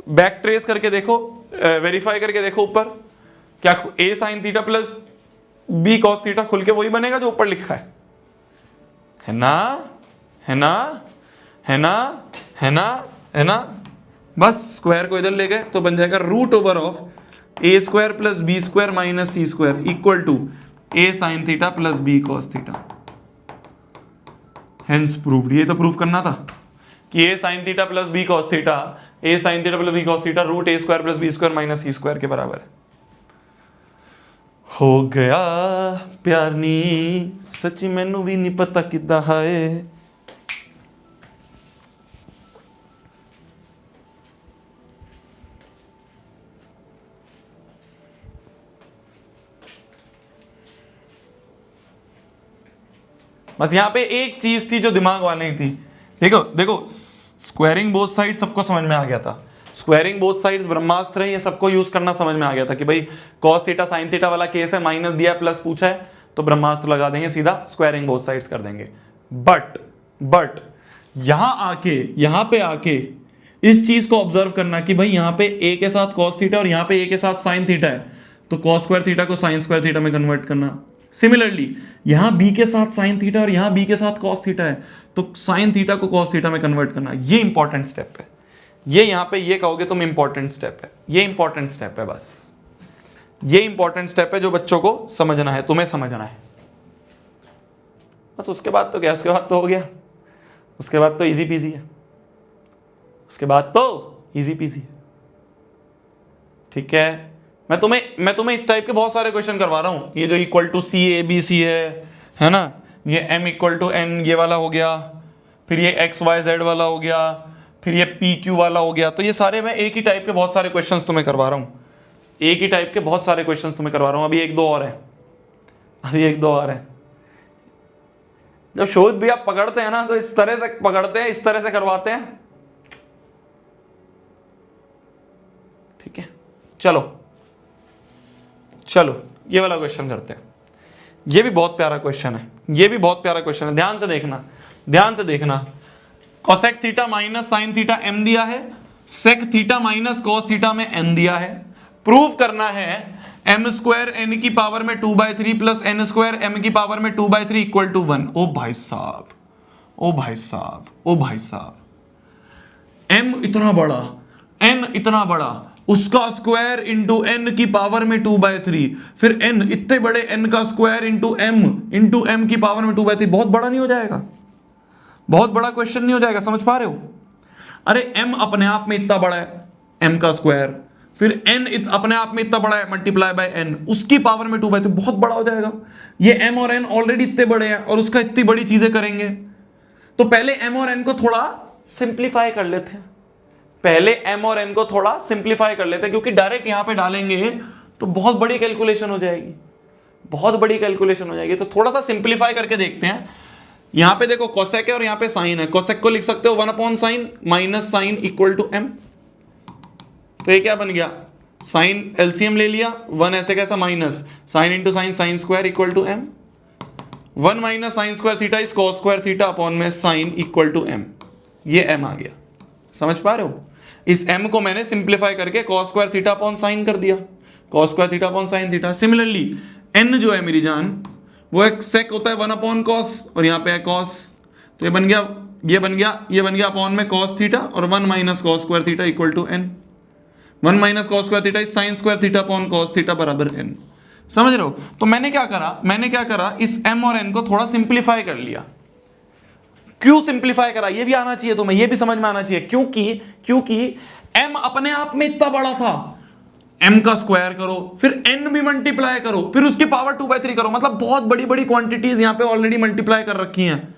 बैक ट्रेस करके देखो, वेरीफाई करके देखो ऊपर, क्या a sine theta plus B cos theta खुल के वही बनेगा जो ऊपर लिखा है ना, है ना, है ना, है ना, है ना। बस स्क्वायर को इधर ले गए तो बन जाएगा √ of A square plus B square minus C square equal to A sine theta plus B cos theta. Hence proved. ये तो प्रूव करना था कि A sine theta plus B cos theta, A sine theta plus B cos theta √a square plus B square minus C square के बराबर है। हो गया प्यार नी सच्ची मैनू भी नहीं पता किदा है। बस यहाँ पे एक चीज थी जो दिमाग वाली थी। देखो देखो, स्क्वायरिंग बोथ साइड सबको समझ में आ गया था, स्क्वायरिंग बोथ साइड्स ब्रह्मास्त्र है, ये सबको यूज करना समझ में आ गया था कि भाई cos थीटा sin थीटा वाला केस है, माइनस दिया प्लस पूछा है तो ब्रह्मास्त्र लगा देंगे, सीधा स्क्वायरिंग बोथ साइड्स कर देंगे। बट यहां पे आके इस चीज को ऑब्जर्व करना कि भाई यहां पे a के साथ cos थीटा और यहां पे a के साथ sin थीटा है, तो cos स्क्वायर थीटा को sin स्क्वायर थीटा में कन्वर्ट करना। सिमिलरली यहां b के साथ sin थीटा और यहां b के साथ cos थीटा है, तो sin थीटा को cos थीटा में कन्वर्ट करना। ये इंपॉर्टेंट स्टेप है, ये यहां पे ये कहोगे तुम इंपॉर्टेंट स्टेप है, ये इंपॉर्टेंट स्टेप है, बस ये इंपॉर्टेंट स्टेप है जो बच्चों को समझना है, तुम्हें समझना है बस। उसके बाद तो क्या, उसके बाद तो हो गया, उसके बाद तो इजी पीजी है, उसके बाद तो इजी पीजी है। ठीक है, मैं तुम्हें इस टाइप के बहुत सारे क्वेश्चन करवा रहा हूं। ये जो equal to c a b c है ना, ये m इक्वल टू n ये वाला हो गया, फिर ये x y z वाला हो गया, फिर ये p q वाला हो गया। तो ये सारे मैं एक ही टाइप के बहुत सारे क्वेश्चंस तुम्हें करवा रहा हूं, एक ही टाइप के बहुत सारे क्वेश्चंस तुम्हें करवा रहा हूं। अभी एक दो और है, जब शोध भी आप पकड़ते हैं ना तो इस तरह से पकड़ते हैं, इस तरह से करवाते हैं। ठीक है, चलो ये वाला क्वेश्चन करते हैं। ये भी बहुत प्यारा क्वेश्चन है, ध्यान से देखना। Cosec theta minus sine theta m दिया है, sec theta minus cos theta में n दिया है। प्रूव करना है m स्क्वायर n की पावर में 2/3 प्लस n स्क्वायर m की पावर में 2/3 इक्वल टू 1। ओ भाई साहब, m इतना बड़ा, n इतना बड़ा, उसका स्क्वायर इंटू n की पावर में 2/3, फिर n इतने बड़े n का स्क्वायर इंटू m की पावर में 2/3। बहुत बड़ा नहीं हो जाएगा? बहुत बड़ा क्वेश्चन नहीं हो जाएगा? समझ पा रहे हो? अरे m अपने आप में इतना बड़ा है, m का स्क्वायर, फिर n अपने आप में इतना बड़ा है, मल्टीप्लाई बाय n, उसकी पावर में 2/3, बहुत बड़ा हो जाएगा। ये m और n ऑलरेडी इतने बड़े हैं और उसका इतनी बड़ी चीजें करेंगे, तो पहले m और n को थोड़ा सिंप्लीफाई कर लेते हैं, क्योंकि डायरेक्ट यहां पे डालेंगे तो बहुत बड़ी कैलकुलेशन हो जाएगी, तो थोड़ा सा सिंप्लीफाई करके देखते हैं। यहां पे देखो कोसेक है और यहां पे साइन है, कोसेक को लिख सकते हो 1/sin minus sine equal to m। तो ये क्या बन गया, साइन एलसीएम ले लिया, 1 ऐसे कैसा minus sine into sine, sine square equal to m। 1 minus sine square theta is cos square theta upon में साइन इक्वल टू m। ये m आ गया, समझ पा रहे हो? इस m को मैंने सिंप्लीफाई करके cos square theta upon sine कर दिया, cos square theta upon sine theta. Similarly n जो है मेरी जान, वो एक सेक होता है 1/cos और यहाँ पे है cos, तो ये बन गया अपॉन में cos थीटा और 1 minus cos square theta equal to n। 1 minus cos square theta is sine square theta upon cos theta बराबर n। समझ रहे हो? तो मैंने क्या करा, इस m और n को थोड़ा सिंप्लीफाई कर लिया। क्यों सिंप्लीफाई करा ये भी आना चाहिए तुम्हें, ये भी समझ में आना चाहिए। क्योंकि m अपने आप में इतना बड़ा था, m का स्क्वायर करो, फिर n भी मल्टीप्लाई करो, फिर उसकी पावर 2/3 करो, मतलब बहुत बड़ी बड़ी क्वांटिटीज यहां पे ऑलरेडी मल्टीप्लाई कर रखी हैं।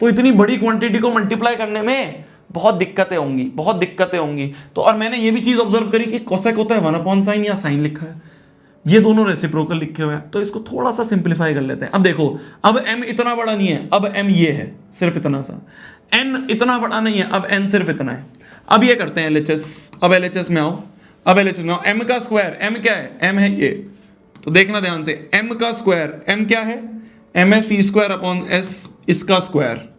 तो इतनी बड़ी क्वांटिटी को मल्टीप्लाई करने में बहुत दिक्कतें होंगी। तो और मैंने ये भी चीज ऑब्जर्व करी कि कोसेक होता है 1/sin या साइन लिखा है, ये दोनों रेसिप्रोकल लिखे हुए हैं, तो इसको थोड़ा सा सिंप्लीफाई कर लेते हैं। अब देखो, अब m इतना बड़ा नहीं है, अब m ये है सिर्फ इतना सा, n इतना बड़ा नहीं है, अब n सिर्फ इतना है। अब ये करते हैं LHS, अब LHS में आओ, m का स्क्वायर, m क्या है, m है ये, तो देखना ध्यान से, m का स्क्वायर, m क्या है, m है c स्क्वायर अपॉन s, इसका स्क्वायर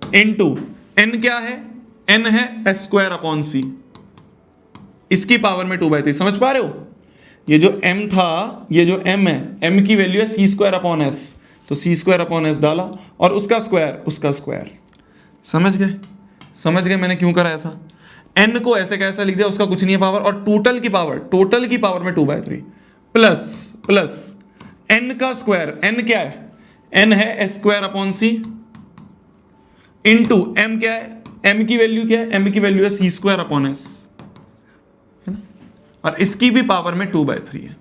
इनटू n क्या है, n है s स्क्वायर अपॉन c, इसकी पावर में 2/3। समझ पा रहे हो? ये जो m था, ये जो m है, m की वैल्यू है c स्क्वायर अपॉन s, तो c स्क्वायर अपॉन s डाला और उसका स्क्वायर। समझ गए मैंने क्यों करा ऐसा? n को ऐसे कैसा लिख दिया, उसका कुछ नहीं है पावर, और टोटल की पावर में 2/3 प्लस n का स्क्वायर, n क्या है, n है s square upon c into m क्या है, m की वैल्यू क्या है, m की वैल्यू है c स्क्वायर अपॉन s, है ना, और इसकी भी पावर में 2/3 है।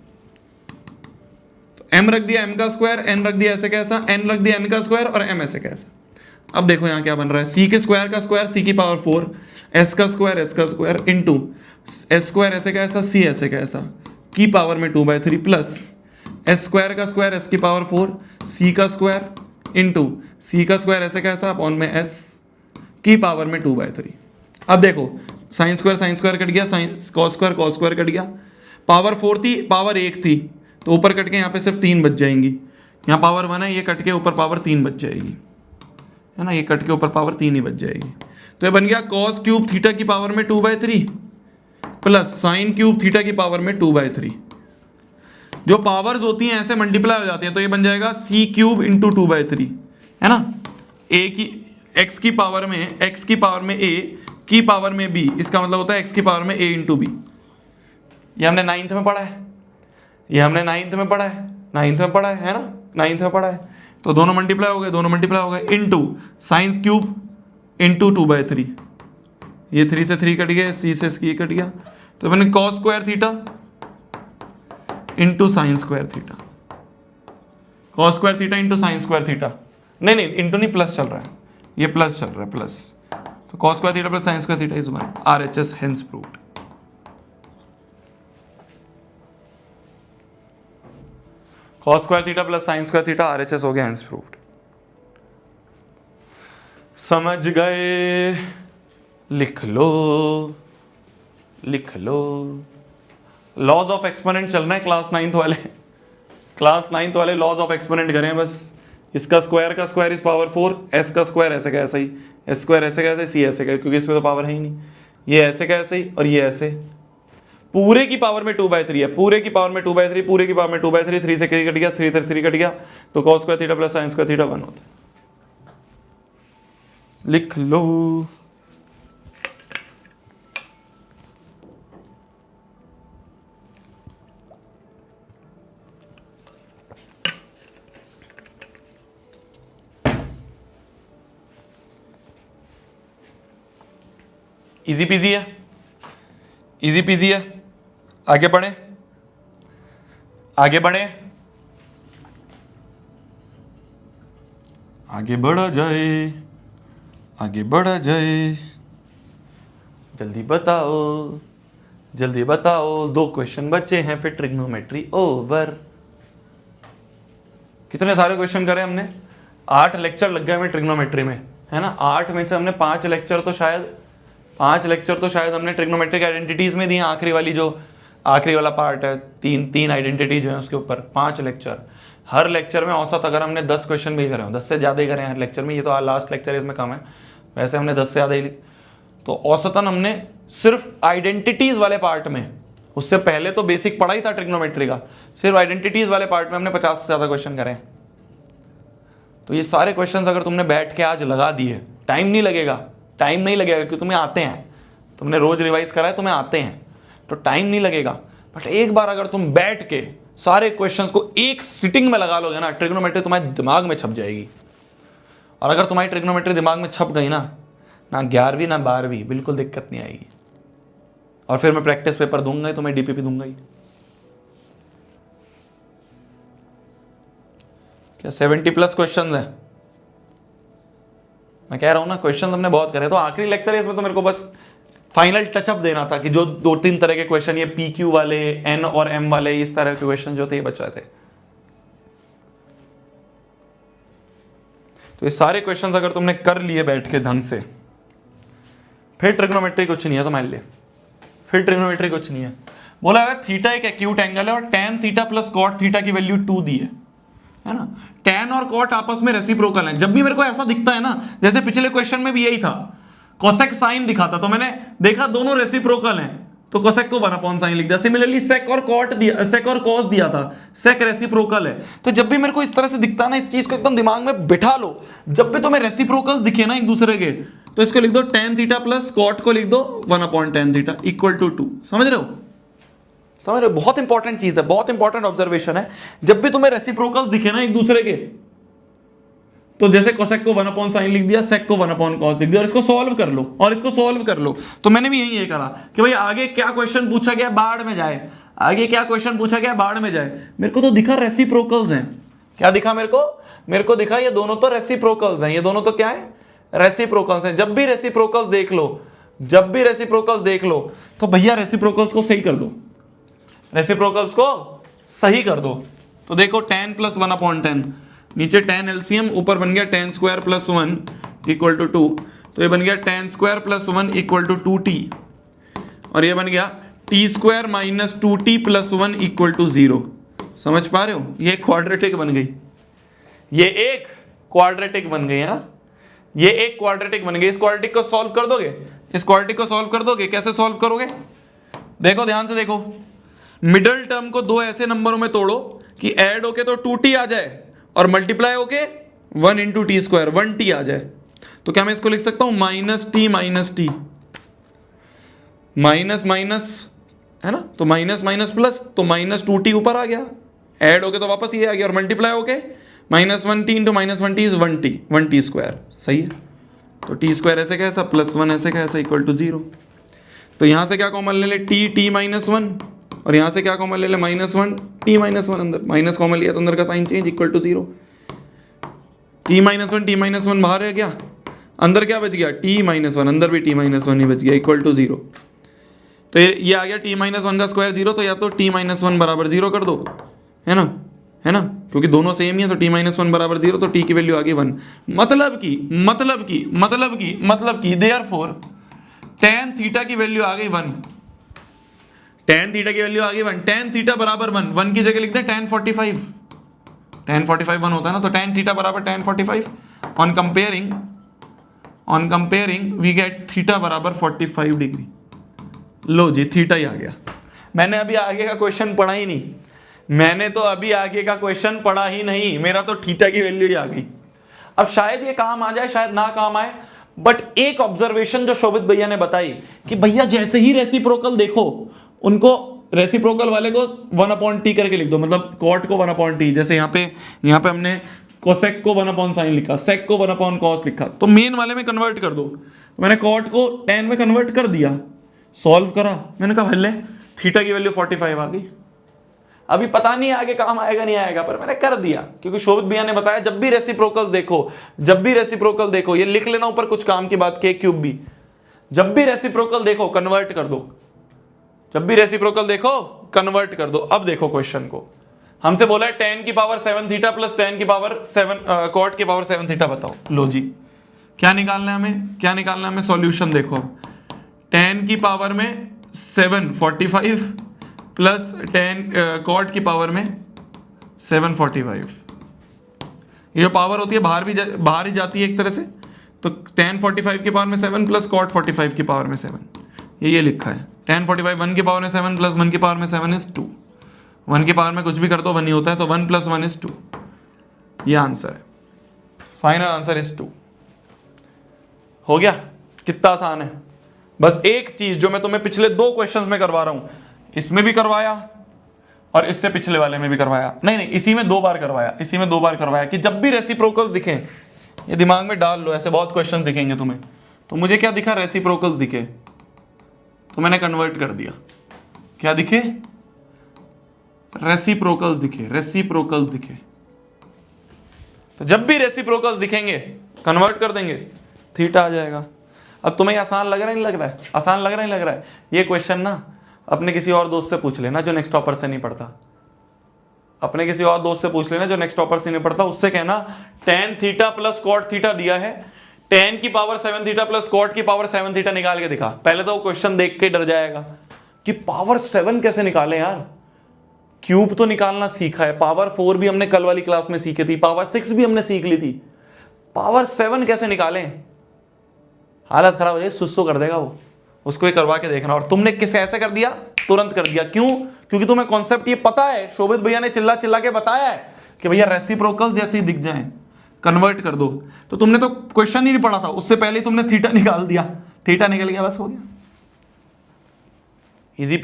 तो m रख दिया m का स्क्वायर, n रख दिया ऐसे कैसा, n रख दिया n का स्क्वायर और m ऐसे कैसा। अब देखो यहां क्या बन रहा है, c के स्क्वायर का स्क्वायर c की पावर 4, s का स्क्वायर इंटू s स्क्वायर ऐसे कैसा, c ऐसे कैसा की पावर में 2/3 प्लस s स्क्वायर का स्क्वायर s की पावर 4, c का स्क्वायर इंटू सी का स्क्वायर ऐसे कैसा अपॉन में एस की पावर में 2/3। अब देखो साइन स्क्वायर कट गया, साइन कॉस स्क्वायर कट गया, पावर 4 थी पावर 1 थी तो ऊपर कट के यहाँ पे सिर्फ 3 बच जाएंगी, यहाँ पावर 1 है, ये कट के ऊपर पावर 3 बच जाएगी, है ना, ये कट के ऊपर पावर 3 ही बच जाएगी। तो ये बन गया कॉस क्यूब थीटा की पावर में 2/3 प्लस साइन क्यूब थीटा की पावर में 2/3। जो पावर्स होती हैं ऐसे मल्टीप्लाई हो जाती हैं, तो ये बन जाएगा सी क्यूब इंटू 2/3, है ना, ए की एक्स की पावर में ए की पावर में बी, इसका मतलब होता है एक्स की पावर में ए इंटू बी। ये हमने 9th में पढ़ा है, ये हमने 9th में पढ़ा है, 9th में पढ़ा है ना, 9th में पढ़ा है। तो दोनों मल्टीप्लाई हो गए इंटू साइन क्यूब इंटू 2/3, ये 3 से 3 कट गया, सी से सी कट गया, तो मैंने cos square theta into sine square theta, cos square theta into sine square theta, नहीं इंटू नहीं, प्लस चल रहा है, ये प्लस चल रहा है, प्लस, तो cos square theta plus sine square theta is RHS hence proved. Cos square theta plus sine square theta RHS हो गया हेंस प्रूव्ड। समझ गए? लिख लो लॉज ऑफ एक्सपोनेंट चल रहे हैं क्लास 9th वाले लॉज ऑफ एक्सपोनेंट करें बस। इसका स्क्वायर का स्क्वायर इज पावर 4, एस का स्क्वायर ऐसे का ऐसा ही, एस स्क्वायर ऐसे का ऐसे, सी ऐसे का, क्योंकि इसमें तो पावर है ही नहीं, ये ऐसे का ऐसे ही और ये ऐसे, पूरे की पावर में 2/3 है, पूरे की पावर में 2/3, पूरे की पावर में 2/3, 3 से 3 कट गया, 3 से 3 कट गया, तो cos square theta plus sine square theta 1 होता है। लिख लो। इजी पीजी है, इजी पीजी है। आगे बढ़े, आगे बढ़े, आगे बढ़ा जाए, आगे बढ़ा जाए। जल्दी बताओ, जल्दी बताओ, 2 क्वेश्चन बचे हैं फिर ट्रिग्नोमेट्री ओवर। कितने सारे क्वेश्चन करे हमने? 8 लेक्चर लग गए हमें ट्रिग्नोमेट्री में, है ना। 8 में से हमने 5 लेक्चर तो शायद हमने ट्रिग्नोमेट्रिक आइडेंटिटीज में दिए। आखिरी वाला पार्ट है, तीन आइडेंटिटीज हैं उसके ऊपर, 5 लेक्चर। हर लेक्चर में औसत अगर हमने 10 क्वेश्चन भी करे हो, 10 से ज़्यादा ही करे हैं हर लेक्चर में, ये तो लास्ट लेक्चर इसमें कम है, वैसे हमने 10 से ज़्यादा ही, तो औसतन हमने सिर्फ आइडेंटिटीज वाले पार्ट में, उससे पहले तो बेसिक पढ़ा ही था ट्रिग्नोमेट्री का, सिर्फ आइडेंटिटीज वाले पार्ट में हमने 50 से ज़्यादा क्वेश्चन करे हैं। तो ये सारे क्वेश्चन अगर तुमने बैठ के आज लगा दिए, टाइम नहीं लगेगा क्योंकि तुम्हें आते हैं, तुमने रोज रिवाइज करा है, तुम्हें आते हैं, तो टाइम नहीं लगेगा। बट एक बार अगर तुम बैठ के सारे क्वेश्चंस को एक सिटिंग में लगा लोगे ना, ट्रिग्नोमेट्री तुम्हारे दिमाग में छप जाएगी। और अगर तुम्हारी ट्रिग्नोमेट्री दिमाग में छप गई ना 11वीं ना 12वीं, बिल्कुल दिक्कत नहीं आएगी। और फिर मैं प्रैक्टिस पेपर दूंगा ही, तुम्हें DPP दूंगा ही। क्या 70+ क्वेश्चंस हैं? मैं कह रहा हूं ना, क्वेश्चंस हमने बहुत करे। तो आखिरी लेक्चर है इसमें, तो मेरे को बस फाइनल टचअप देना था कि जो 2-3 तरह के क्वेश्चन, ये PQ वाले, N और M वाले, इस तरह के क्वेश्चन जो थे ये बच रहे थे। तो ये सारे क्वेश्चंस अगर तुमने कर लिए बैठ के ढंग से, फिर ट्रिग्नोमेट्री कुछ नहीं है तुम्हारे लिए, फिर ट्रिग्नोमेट्री कुछ नहीं है। बोला यार थीटा एक एक्यूट एंगल है और tan theta plus cot theta की वैल्यू 2 दी है ना। tan और कॉट आपस में रेसिप्रोकल है। जब भी मेरे को ऐसा दिखता है ना, जैसे पिछले क्वेश्चन में भी यही था, कोसेक साइन दिखा था, तो मैंने देखा दोनों रेसिप्रोकल हैं, तो कोसेक को 1/sin लिख दिया। सिमिलरली सेक और कॉट दिया, सेक और कॉस दिया था, सेक रेसिप्रोकल है। तो जब भी मेरे को इस तरह से दिखता है ना, इस चीज को एकदम दिमाग में बिठा लो। जब भी तुम्हें रेसिप्रोकल्स दिखे ना एक दूसरे के, तो इसको लिख दो tan थीटा प्लस कॉट को लिख दो 1/tan थीटा इक्वल टू 2। समझ रहे हो? बहुत इंपॉर्टेंट चीज है, बहुत इंपॉर्टेंट ऑब्जर्वेशन है। जब भी तुम्हें रेसिप्रोकल्स दिखे ना एक दूसरे के, तो जैसे कोसेक को 1/sin लिख दिया, सेक को 1/cos लिख दिया, और इसको सॉल्व कर लो। तो मैंने भी यही ये करा कि भाई आगे क्या क्वेश्चन पूछा गया बाढ़ में जाए, मेरे को तो दिखा रेसिप्रोकल्स हैं। क्या दिखा मेरे को दिखा ये दोनों तो रेसिप्रोकल्स हैं, ये दोनों तो क्या है, रेसिप्रोकल्स हैं। जब भी रेसिप्रोकल्स देख लो तो भैया रेसिप्रोकल्स को सही कर दो। तो देखो tan प्लस 1/tan नीचे tan एलसीएम, ऊपर बन गया tan square plus 1 equal to 2, तो ये बन गया tan square plus 1 equal to 2t, और ये बन गया t square minus 2t plus 1 equal to 0। समझ पा रहे हो? ये क्वाड्रेटिक बन गई, ये एक क्वाड्रेटिक बन गई है ना, ये एक क्वाड्रेटिक बन गई। इस क्वाड्रेटिक को सॉल्व कर दोगे, इस क्वाड्रेटिक को सॉल्व कर दोगे। कैसे सॉल्व करोगे? देखो ध्यान से देखो, मिडल टर्म को दो ऐसे नंबरों में तोड़ो कि ऐड होके तो 2t आ जाए और मल्टीप्लाई होके 1 इंटू टी स्क्वायर 1t आ जाए। तो क्या मैं इसको लिख सकता हूं माइनस टी, माइनस माइनस है ना, तो माइनस माइनस प्लस, तो माइनस 2t ऊपर आ गया, ऐड होके तो वापस ये आ गया, और मल्टीप्लाई होके minus 1t into minus 1t is 1t square. सही है, तो t स्क्वायर ऐसे कैसा प्लस 1 ऐसे कैसा इक्वल टू 0। तो यहां से क्या कॉमन ले ले, t माइनस 1, और यहां से क्या कॉमन ले ले माइनस 1 t माइनस 1, अंदर माइनस कॉमन लिया तो अंदर का sine change equal to 0। t minus 1 बाहर है क्या, अंदर क्या बच गया t माइनस 1, अंदर भी t माइनस 1 ही बच गया इक्वल टू 0। तो ये आ गया t माइनस 1 का स्क्वायर 0, तो या तो t माइनस 1 बराबर 0 कर दो, है ना, है ना, क्योंकि दोनों सेम ही है, तो t माइनस 1 बराबर 0, तो t की वैल्यू आ गई 1। मतलब की देयरफॉर tan थीटा की वैल्यू आ गई 1, tan थीटा की वैल्यू आ गई 1, tan थीटा बराबर 1 की जगह लिखते हैं tan 45, tan 45 1 होता है ना, तो tan थीटा बराबर tan 45। On comparing we get theta बराबर 45 डिग्री। लो जी, थीटा ही आ गया। मैंने अभी आगे का क्वेश्चन पढ़ा ही नहीं, मेरा तो थीटा की वैल्यू ही आ गई। अब शायद ये काम आ जाए, शायद ना काम आए, बट एक ऑब्जर्वेशन जो शोभित भैया ने बताई कि भैया जैसे ही रेसिप्रोकल देखो, उनको रेसिप्रोकल वाले को 1/t करके लिख दो, मतलब कॉट को 1/t, जैसे यहाँ पे हमने कोसेक को 1/sin लिखा, सेक को 1/cos लिखा, तो मेन वाले में कन्वर्ट कर दो। तो मैंने कॉट को tan में कन्वर्ट कर दिया, सॉल्व करा, मैंने कहा भले थीटा की वैल्यू 45 आ गई। अभी पता नहीं आगे काम आएगा नहीं आएगा, पर मैंने कर दिया क्योंकि शोभित भैया ने बताया जब भी रेसिप्रोकल देखो, ये लिख लेना ऊपर कुछ काम की बात, k क्यूब भी, जब भी रेसिप्रोकल देखो कन्वर्ट कर दो, कन्वर्ट कर दो। अब देखो क्वेश्चन को, हमसे बोला है tan की पावर 7 थीटा प्लस tan की पावर 7 cot की पावर 7 थीटा बताओ। लो जी, क्या निकालना है हमें, सॉल्यूशन देखो, tan की पावर में 7 45 प्लस tan cot की पावर में 7 45, ये पावर होती है बाहर ही जाती है एक तरह से, तो tan 45 की पावर में 7 प्लस cot 45 की पावर में 7, ये लिखा है। tan 45 1 की पावर में 7 प्लस 1 की पावर में 7 इज 2, 1 की पावर में कुछ भी कर दो 1 ही होता है, तो 1 प्लस 1 इज 2, ये आंसर है, फाइनल आंसर इज 2। हो गया, कितना आसान है। बस एक चीज जो मैं तुम्हें पिछले 2 क्वेश्चंस में करवा रहा हूं, इसमें भी करवाया और इससे पिछले वाले में भी करवाया, नहीं इसी में 2 बार करवाया, कि जब भी रेसिप्रोकल्स दिखे, ये दिमाग में डाल लो, ऐसे बहुत क्वेश्चन दिखेंगे तुम्हें। तो मुझे क्या दिखा, रेसिप्रोकल्स दिखे, तो मैंने कन्वर्ट कर दिया। क्या दिखे, रेसिप्रोकल्स दिखे। तो जब भी रेसिप्रोकल्स दिखेंगे कन्वर्ट कर देंगे, थीटा आ जाएगा। अब तुम्हें आसान लग रहा है नहीं लग रहा है? ये क्वेश्चन ना अपने किसी और दोस्त से पूछ लेना जो नेक्स्ट टॉपर से नहीं पढ़ता, उससे कहना tan theta plus cot theta दिया है, tan की पावर 7 थीटा प्लस cot की पावर 7 थीटा निकाल के दिखा। पहले तो वो क्वेश्चन देख के डर जाएगा कि पावर 7 कैसे निकाले यार, क्यूब तो निकालना सीखा है, पावर 4 भी हमने कल वाली क्लास में सीखी थी, पावर 6 भी हमने सीख ली थी, पावर 7 कैसे निकालें? हालत खराब हो जाएगी, सुसु कर देगा वो, उसको ही करवा के देखना। और तुमने किस ऐसे कर दिया, तुरंत कर दिया, क्यों? क्योंकि तुम्हें कॉन्सेप्ट ये पता है, शोभित भैया ने चिल्ला के बताया है कि भैया रेसिप्रोकल्स जैसे ही दिख जाएं कन्वर्ट कर दो। तो तुमने तो क्वेश्चन ही नहीं पढ़ा था, उससे पहले ही तुमने थीटा निकाल दिया, थीटा निकल गया, बस हो गया। इजी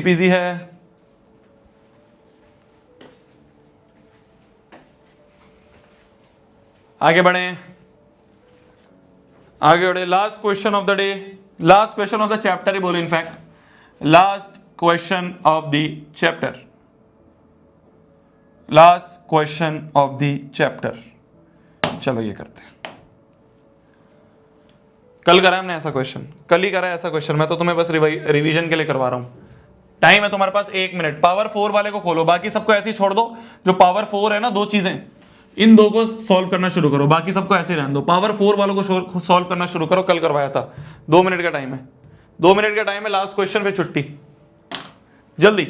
पीजी है। आगे बढ़े। Last question of the day, last question of the chapter ही बोलो, in fact last question of the chapter, चलो ये करते हैं। कल करा हमने ऐसा क्वेश्चन, कल ही करा ऐसा क्वेश्चन, मैं तो तुम्हें बस रिवीजन के लिए करवा रहा हूं। टाइम है तुम्हारे पास 1 मिनट। पावर 4 वाले को खोलो, बाकी सबको ऐसे ही छोड़ दो। जो पावर 4 है ना, दो चीजें, इन दो को सॉल्व करना शुरू करो, बाकी सबको ऐसे ही रहने दो। पावर 4 वालों को सॉल्व करना शुरू करो, कल करवाया था। 2 मिनट का टाइम है, 2 मिनट का टाइम है, लास्ट क्वेश्चन फिर छुट्टी, जल्दी।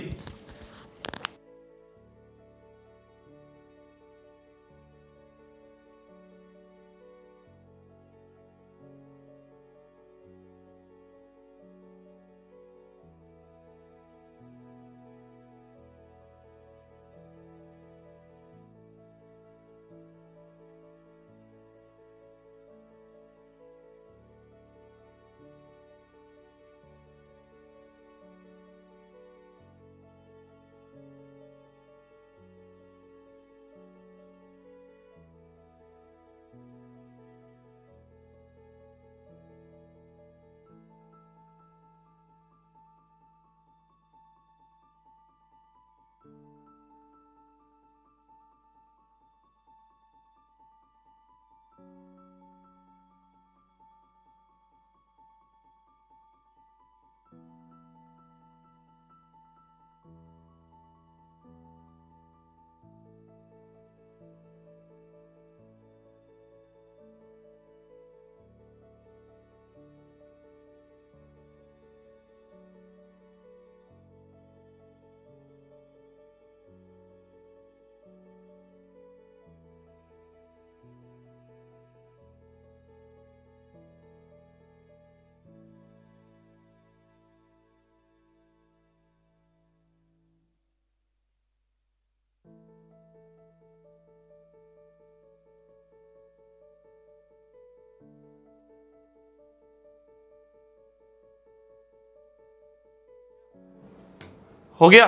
हो गया?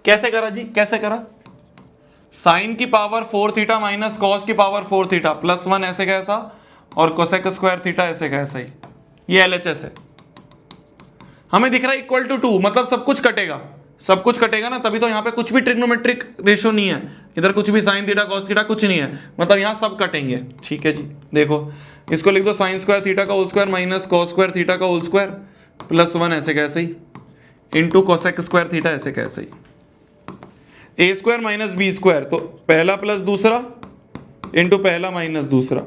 कैसे करा जी, कैसे करा? साइन की पावर 4 थीटा माइनस कॉस की पावर 4 थीटा प्लस 1 ऐसे का ऐसा, और कोसेक स्क्वायर थीटा ऐसे का ऐसा ही। ये एलएचएस है। हमें दिख रहा है इक्वल टू 2, मतलब सब कुछ कटेगा, सब कुछ कटेगा ना, तभी तो यहाँ पे कुछ भी ट्रिग्नोमेट्रिक रेशियो नहीं है, इधर कुछ भी साइन थीटा कॉस थीटा कुछ नहीं है, मतलब यहाँ सब कटेंगे। ठीक है जी, देखो इसको लिख दो साइन स्क्वायर थीटा का whole square minus cos square theta का होल स्क्वायर प्लस 1 ऐसे कैसे ही, इंटू कोसेक स्क्वायर थीटा ऐसे कैसे ही। A square minus b square, तो पहला प्लस दूसरा इंटू पहला माइनस दूसरा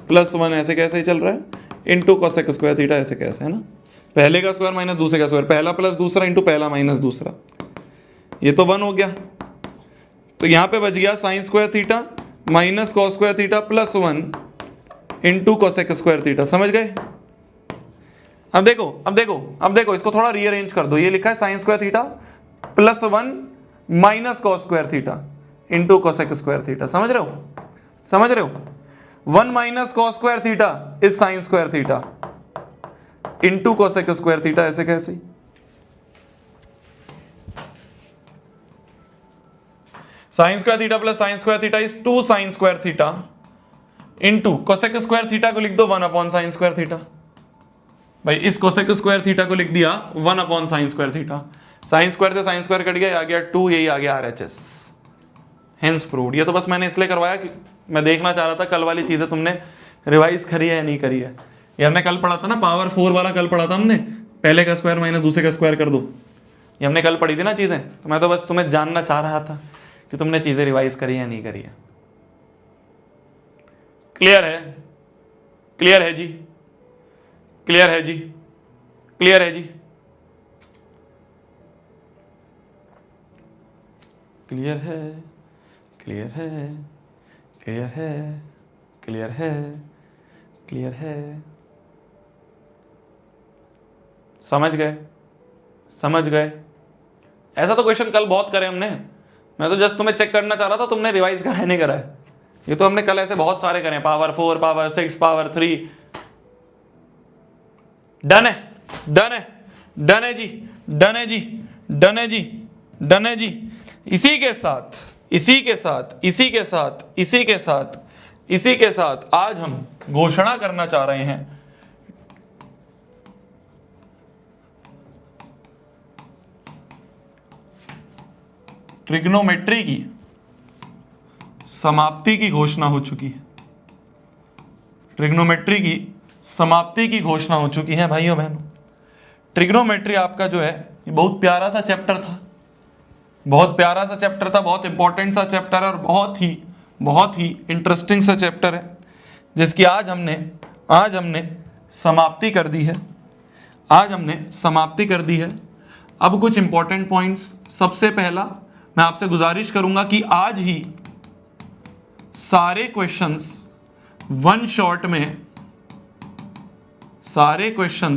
प्लस 1 ऐसे कैसे ही चल रहा है, इंटू कोसेक स्क्वायर थीटा ऐसे कैसे है ना, पहले का स्क्वायर माइनस दूसरे का स्क्वायर, पहला प्लस दूसरा इंटू पहला माइनस दूसरा, ये तो 1 हो गया। तो यहाँ पे बच गया sign square theta minus cos square theta plus 1 into cosec square theta. समझ गए? अब देखो अब देखो अब देखो, इसको थोड़ा रीअरेंज कर दो। ये लिखा है sine square theta plus 1 minus cos square theta into cosec square theta. समझ रहे हो? समझ रहे हो? 1 minus cos square theta is sine square theta into cosec square theta ऐसे कैसे। Sign square theta plus sine square theta is 2 sign square theta into cosec square theta को लिख दो 1 अपॉन साइन स्क्वायर थीटा। भाई इस cosec square theta को लिख दिया 1 upon sine square theta. Sine square से साइन स्क्वायर कट गया, आ गया 2, यही आ गया RHS। Hence proved. ये तो बस मैंने इसलिए करवाया कि मैं देखना चाह रहा था कल वाली चीजें तुमने रिवाइज करी है या नहीं करी है। ये हमने कल पढ़ा था ना, पावर 4 वाला कल पढ़ा था हमने, पहले का स्क्वायर माइनस दूसरे का स्क्वायर कर दो। ये हमने कल पढ़ी थी ना चीजें, तो मैं तो बस तुम्हें जानना चाह रहा था कि तुमने चीजें रिवाइज करी या नहीं करी है। क्लियर है? क्लियर है जी? क्लियर है जी? क्लियर है जी? क्लियर है? क्लियर है? क्लियर है? क्लियर है? क्लियर है? समझ गए? समझ गए? ऐसा तो क्वेश्चन कल बहुत करे हमने, मैं तो जस्ट तुम्हें चेक करना चाह रहा था तुमने रिवाइज करा है नहीं करा है। ये तो हमने कल ऐसे बहुत सारे करे, पावर 4, पावर 6, पावर 3। डन है? डन है? डन है जी? डन है जी? डन है जी? डन है जी? इसी के साथ इसी के साथ इसी के साथ इसी के साथ इसी के साथ आज हम घोषणा करना चाह रहे हैं ट्रिग्नोमेट्री की समाप्ति की घोषणा हो चुकी है। ट्रिग्नोमेट्री की समाप्ति की घोषणा हो चुकी है भाइयों बहनों। ट्रिग्नोमेट्री आपका जो है ये बहुत प्यारा सा चैप्टर था, बहुत प्यारा सा चैप्टर था, बहुत इंपॉर्टेंट सा चैप्टर है और बहुत ही इंटरेस्टिंग सा चैप्टर है, जिसकी आज हमने समाप्ति कर दी है। अब कुछ इंपॉर्टेंट पॉइंट्स। सबसे पहला मैं आपसे गुजारिश करूंगा कि आज ही सारे क्वेश्चंस वन शॉट में, सारे क्वेश्चन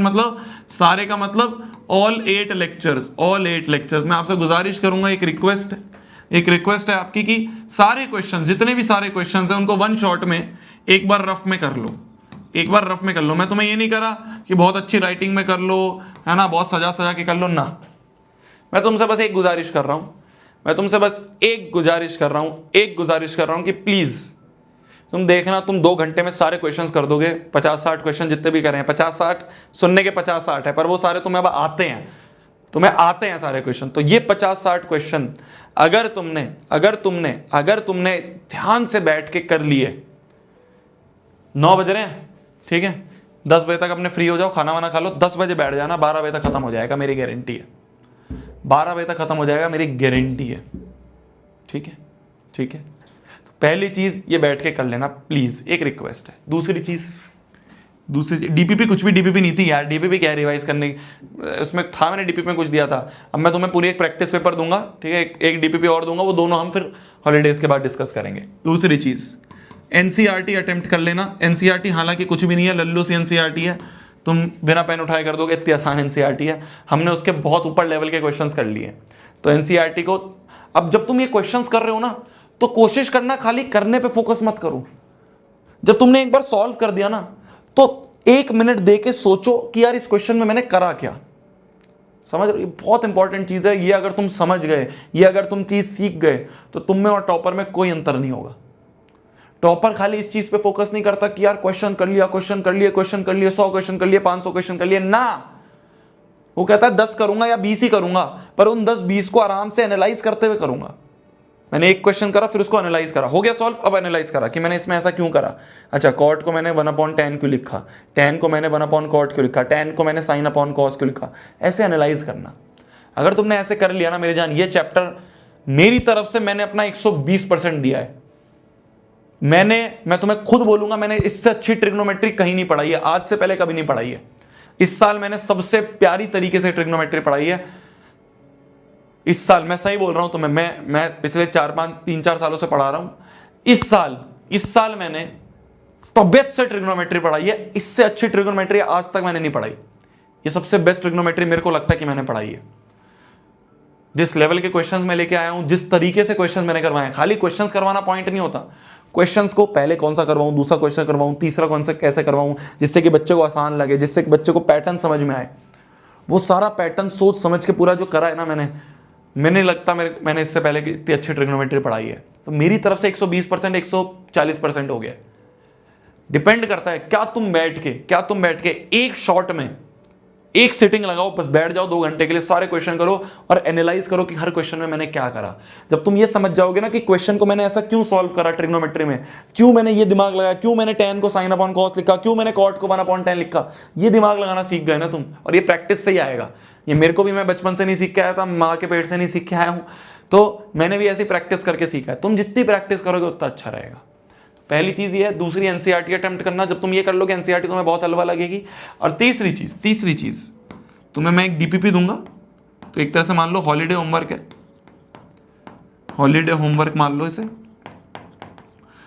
मतलब सारे का मतलब ऑल 8 लेक्चर्स। मैं आपसे गुजारिश करूंगा, एक रिक्वेस्ट है आपकी कि सारे क्वेश्चन, जितने भी सारे क्वेश्चन हैं उनको वन शॉट में एक बार रफ में कर लो। मैं तुम्हें ये नहीं करा कि बहुत अच्छी राइटिंग में कर लो, है ना, बहुत सजा के कर लो ना। मैं तुमसे बस एक गुजारिश कर रहा हूं कि प्लीज तुम देखना, तुम 2 घंटे में सारे क्वेश्चंस कर दोगे, 50-60 क्वेश्चन जितने भी करें, 50-60 सुनने के 50-60 है, पर वो सारे तुम्हें अब आते हैं सारे क्वेश्चन। तो ये 50-60 क्वेश्चन अगर तुमने ध्यान से बैठ के कर लिए, 9 बज रहे हैं, ठीक है, 10 बजे तक अपने फ्री हो जाओ, खाना वाना खा लो, 10 बजे बैठ जाना, 12 बजे तक खत्म हो जाएगा, मेरी गारंटी है। 12 बजे तक खत्म हो जाएगा, मेरी गारंटी है। ठीक है। तो पहली चीज ये बैठ के कर लेना प्लीज, एक रिक्वेस्ट है। दूसरी चीज डीपीपी, कुछ भी डीपीपी नहीं थी यार, डीपीपी क्या रिवाइज करने, उसमें था मैंने डीपीपी में कुछ दिया था। अब मैं तुम्हें पूरी एक प्रैक्टिस पेपर दूंगा, ठीक है, एक डीपीपी और दूंगा, वो दोनों हम फिर हॉलीडेज के बाद डिस्कस करेंगे। दूसरी चीज एनसीईआरटी अटेम्प्ट कर लेना। एनसीईआरटी हालांकि कुछ भी नहीं है, लल्लू सी एनसीईआरटी है, तुम बिना पेन उठाए कर दोगे, इतनी आसान एनसीईआरटी है। हमने उसके बहुत ऊपर लेवल के क्वेश्चंस कर लिए। तो एनसीईआरटी को अब जब तुम ये क्वेश्चंस कर रहे हो ना, तो कोशिश करना खाली करने पे फोकस मत करो। जब तुमने एक बार सॉल्व कर दिया ना, तो 1 मिनट दे के सोचो कि यार इस क्वेश्चन में मैंने करा क्या। समझ रहे हो, ये बहुत इंपॉर्टेंट चीज है। ये अगर तुम समझ गए, ये अगर तुम चीज सीख गए, तो तुम में और टॉपर में कोई अंतर नहीं होगा। टॉपर खाली इस चीज पे फोकस नहीं करता कि यार क्वेश्चन कर लिया, 100 क्वेश्चन कर लिए, 500 क्वेश्चन कर लिए ना। वो कहता है 10 करूंगा या 20 ही करूंगा, पर उन 10-20 को आराम से एनालाइज करते हुए करूंगा। मैंने एक क्वेश्चन करा, फिर उसको एनालाइज करा, हो गया सॉल्व, अब एनालाइज करा कि मैंने इसमें ऐसा क्यों करा। अच्छा, कॉट को मैंने 1/tan क्यों लिखा, tan को मैंने 1/cot क्यों लिखा, tan को मैंने sin/cos क्यों लिखा। ऐसे एनालाइज करना। अगर तुमने ऐसे कर लिया ना मेरे जान, ये चैप्टर मेरी तरफ से मैंने अपना 120% दिया है। मैं तुम्हें खुद बोलूंगा, मैंने इससे अच्छी ट्रिग्नोमेट्री कहीं नहीं पढ़ाई है, आज से पहले कभी नहीं पढ़ाई है। इस साल मैंने सबसे प्यारी तरीके से ट्रिग्नोमेट्री पढ़ाई है। इस साल मैं सही बोल रहा हूं तुम्हें, मैं पिछले 3-4 सालों से पढ़ा रहा हूं। इस साल मैंने तबियत से ट्रिग्नोमेट्री पढ़ाई है। इससे अच्छी ट्रिग्नोमेट्री आज तक मैंने नहीं पढ़ाई। ये सबसे बेस्ट ट्रिग्नोमेट्री मेरे को लगता है कि मैंने पढ़ाई है। जिस लेवल के क्वेश्चंस मैं लेके आया हूं, जिस तरीके से क्वेश्चंस मैंने करवाए हैं, खाली क्वेश्चंस करवाना पॉइंट नहीं होता। क्वेश्चंस को पहले कौन सा करवाऊं, दूसरा क्वेश्चन करवाऊं, तीसरा कौन सा कैसे करवाऊं, जिससे कि बच्चे को आसान लगे, जिससे कि बच्चे को पैटर्न समझ में आए। वो सारा पैटर्न सोच समझ के पूरा जो करा है ना मैंने लगता मैंने इससे पहले इतनी अच्छी ट्रिग्नोमेट्री पढ़ाई है। तो मेरी तरफ से 120%, 140% हो गया। डिपेंड करता है क्या तुम बैठ के एक शॉट में एक सिटिंग लगाओ, बस बैठ जाओ 2 घंटे के लिए, सारे क्वेश्चन करो और एनालाइज करो कि हर क्वेश्चन में मैंने क्या करा। जब तुम ये समझ जाओगे ना कि क्वेश्चन को मैंने ऐसा क्यों सॉल्व करा ट्रिग्नोमेट्री में, क्यों मैंने ये दिमाग लगाया, क्यों मैंने tan को sin/cos लिखा, क्यों मैंने cot को 1/tan लिखा, ये दिमाग लगाना सीख गए ना तुम। और ये प्रैक्टिस से ही आएगा। ये मेरे को भी, मैं बचपन से नहीं सीख के आया था, माँ के पेट से नहीं सीख के आया हूं, तो मैंने भी ऐसी प्रैक्टिस करके सीखा है। तुम जितनी प्रैक्टिस करोगे उतना अच्छा रहेगा। पहली चीज ये है। दूसरी एनसीईआरटी अटेम्प्ट करना। जब तुम ये कर लोगे एनसीईआरटी तुम्हें बहुत हलवा लगेगी। और तीसरी चीज तुम्हें मैं एक डीपीपी दूंगा, तो एक तरह से मान लो हॉलीडे होमवर्क है, हॉलीडे होमवर्क मान लो इसे।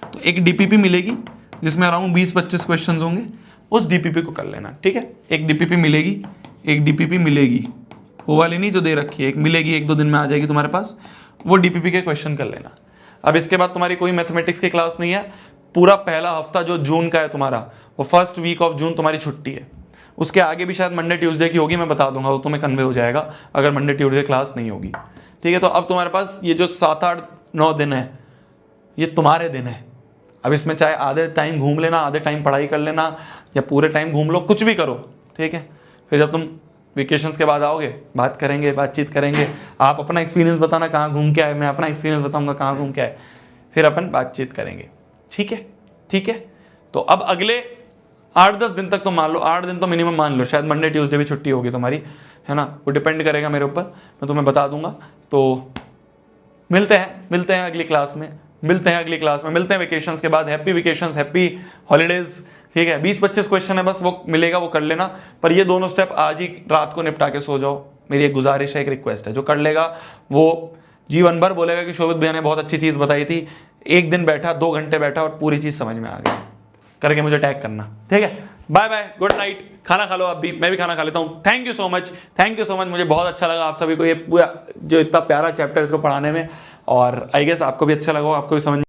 तो एक डीपीपी मिलेगी जिसमें अराउंड 20-25 क्वेश्चंस होंगे, उस डीपीपी को कर लेना। ठीक है, एक डीपीपी मिलेगी, वो वाली नहीं जो दे रखी है, एक मिलेगी, 1-2 दिन में आ जाएगी तुम्हारे पास, वो डीपीपी के क्वेश्चन कर लेना। अब इसके बाद तुम्हारी कोई मैथमेटिक्स की क्लास नहीं है। पूरा पहला हफ्ता जो जून का है तुम्हारा, वो फर्स्ट वीक ऑफ जून तुम्हारी छुट्टी है। उसके आगे भी शायद मंडे ट्यूसडे की होगी, मैं बता दूंगा, वो तुम्हें कन्वे हो जाएगा अगर मंडे ट्यूसडे क्लास नहीं होगी। ठीक है, तो अब तुम्हारे पास ये जो 7-8-9 दिन है, ये तुम्हारे दिन है। अब इसमें चाहे आधे टाइम घूम लेना, आधे टाइम पढ़ाई कर लेना, या पूरे टाइम घूम लो, कुछ भी करो। ठीक है, फिर जब तुम वेकेशंस के बाद आओगे, बातचीत करेंगे, आप अपना एक्सपीरियंस बताना कहाँ घूम के आए, मैं अपना एक्सपीरियंस बताऊंगा कहाँ घूम के आए, फिर अपन बातचीत करेंगे। ठीक है। तो अब 8-10 दिन तक तो मान लो, 8 दिन तो मिनिमम मान लो, शायद मंडे ट्यूसडे भी छुट्टी होगी तुम्हारी, है ना, वो डिपेंड करेगा मेरे ऊपर, मैं तुम्हें बता दूंगा। तो मिलते हैं अगली क्लास में, मिलते हैं वेकेशंस के बाद। हैप्पी वेकेशंस, हैप्पी हॉलीडेज, ठीक है। 20-25 क्वेश्चन है बस, वो मिलेगा, वो कर लेना, पर ये दोनों स्टेप आज ही रात को निपटा के सो जाओ। मेरी एक गुजारिश है, एक रिक्वेस्ट है, जो कर लेगा वो जीवन भर बोलेगा कि शोभित भैया ने बहुत अच्छी चीज़ बताई थी, एक दिन बैठा, 2 घंटे बैठा और पूरी चीज़ समझ में आ गई, करके मुझे टैग करना, ठीक है। बाय बाय, गुड नाइट, खाना खा लो आप भी, मैं भी खाना खा लेता हूँ। थैंक यू सो मच, मुझे बहुत अच्छा लगा आप सभी को ये पूरा जो इतना प्यारा चैप्टर इसको पढ़ाने में, और आई गेस आपको भी अच्छा लगा, आपको भी समझ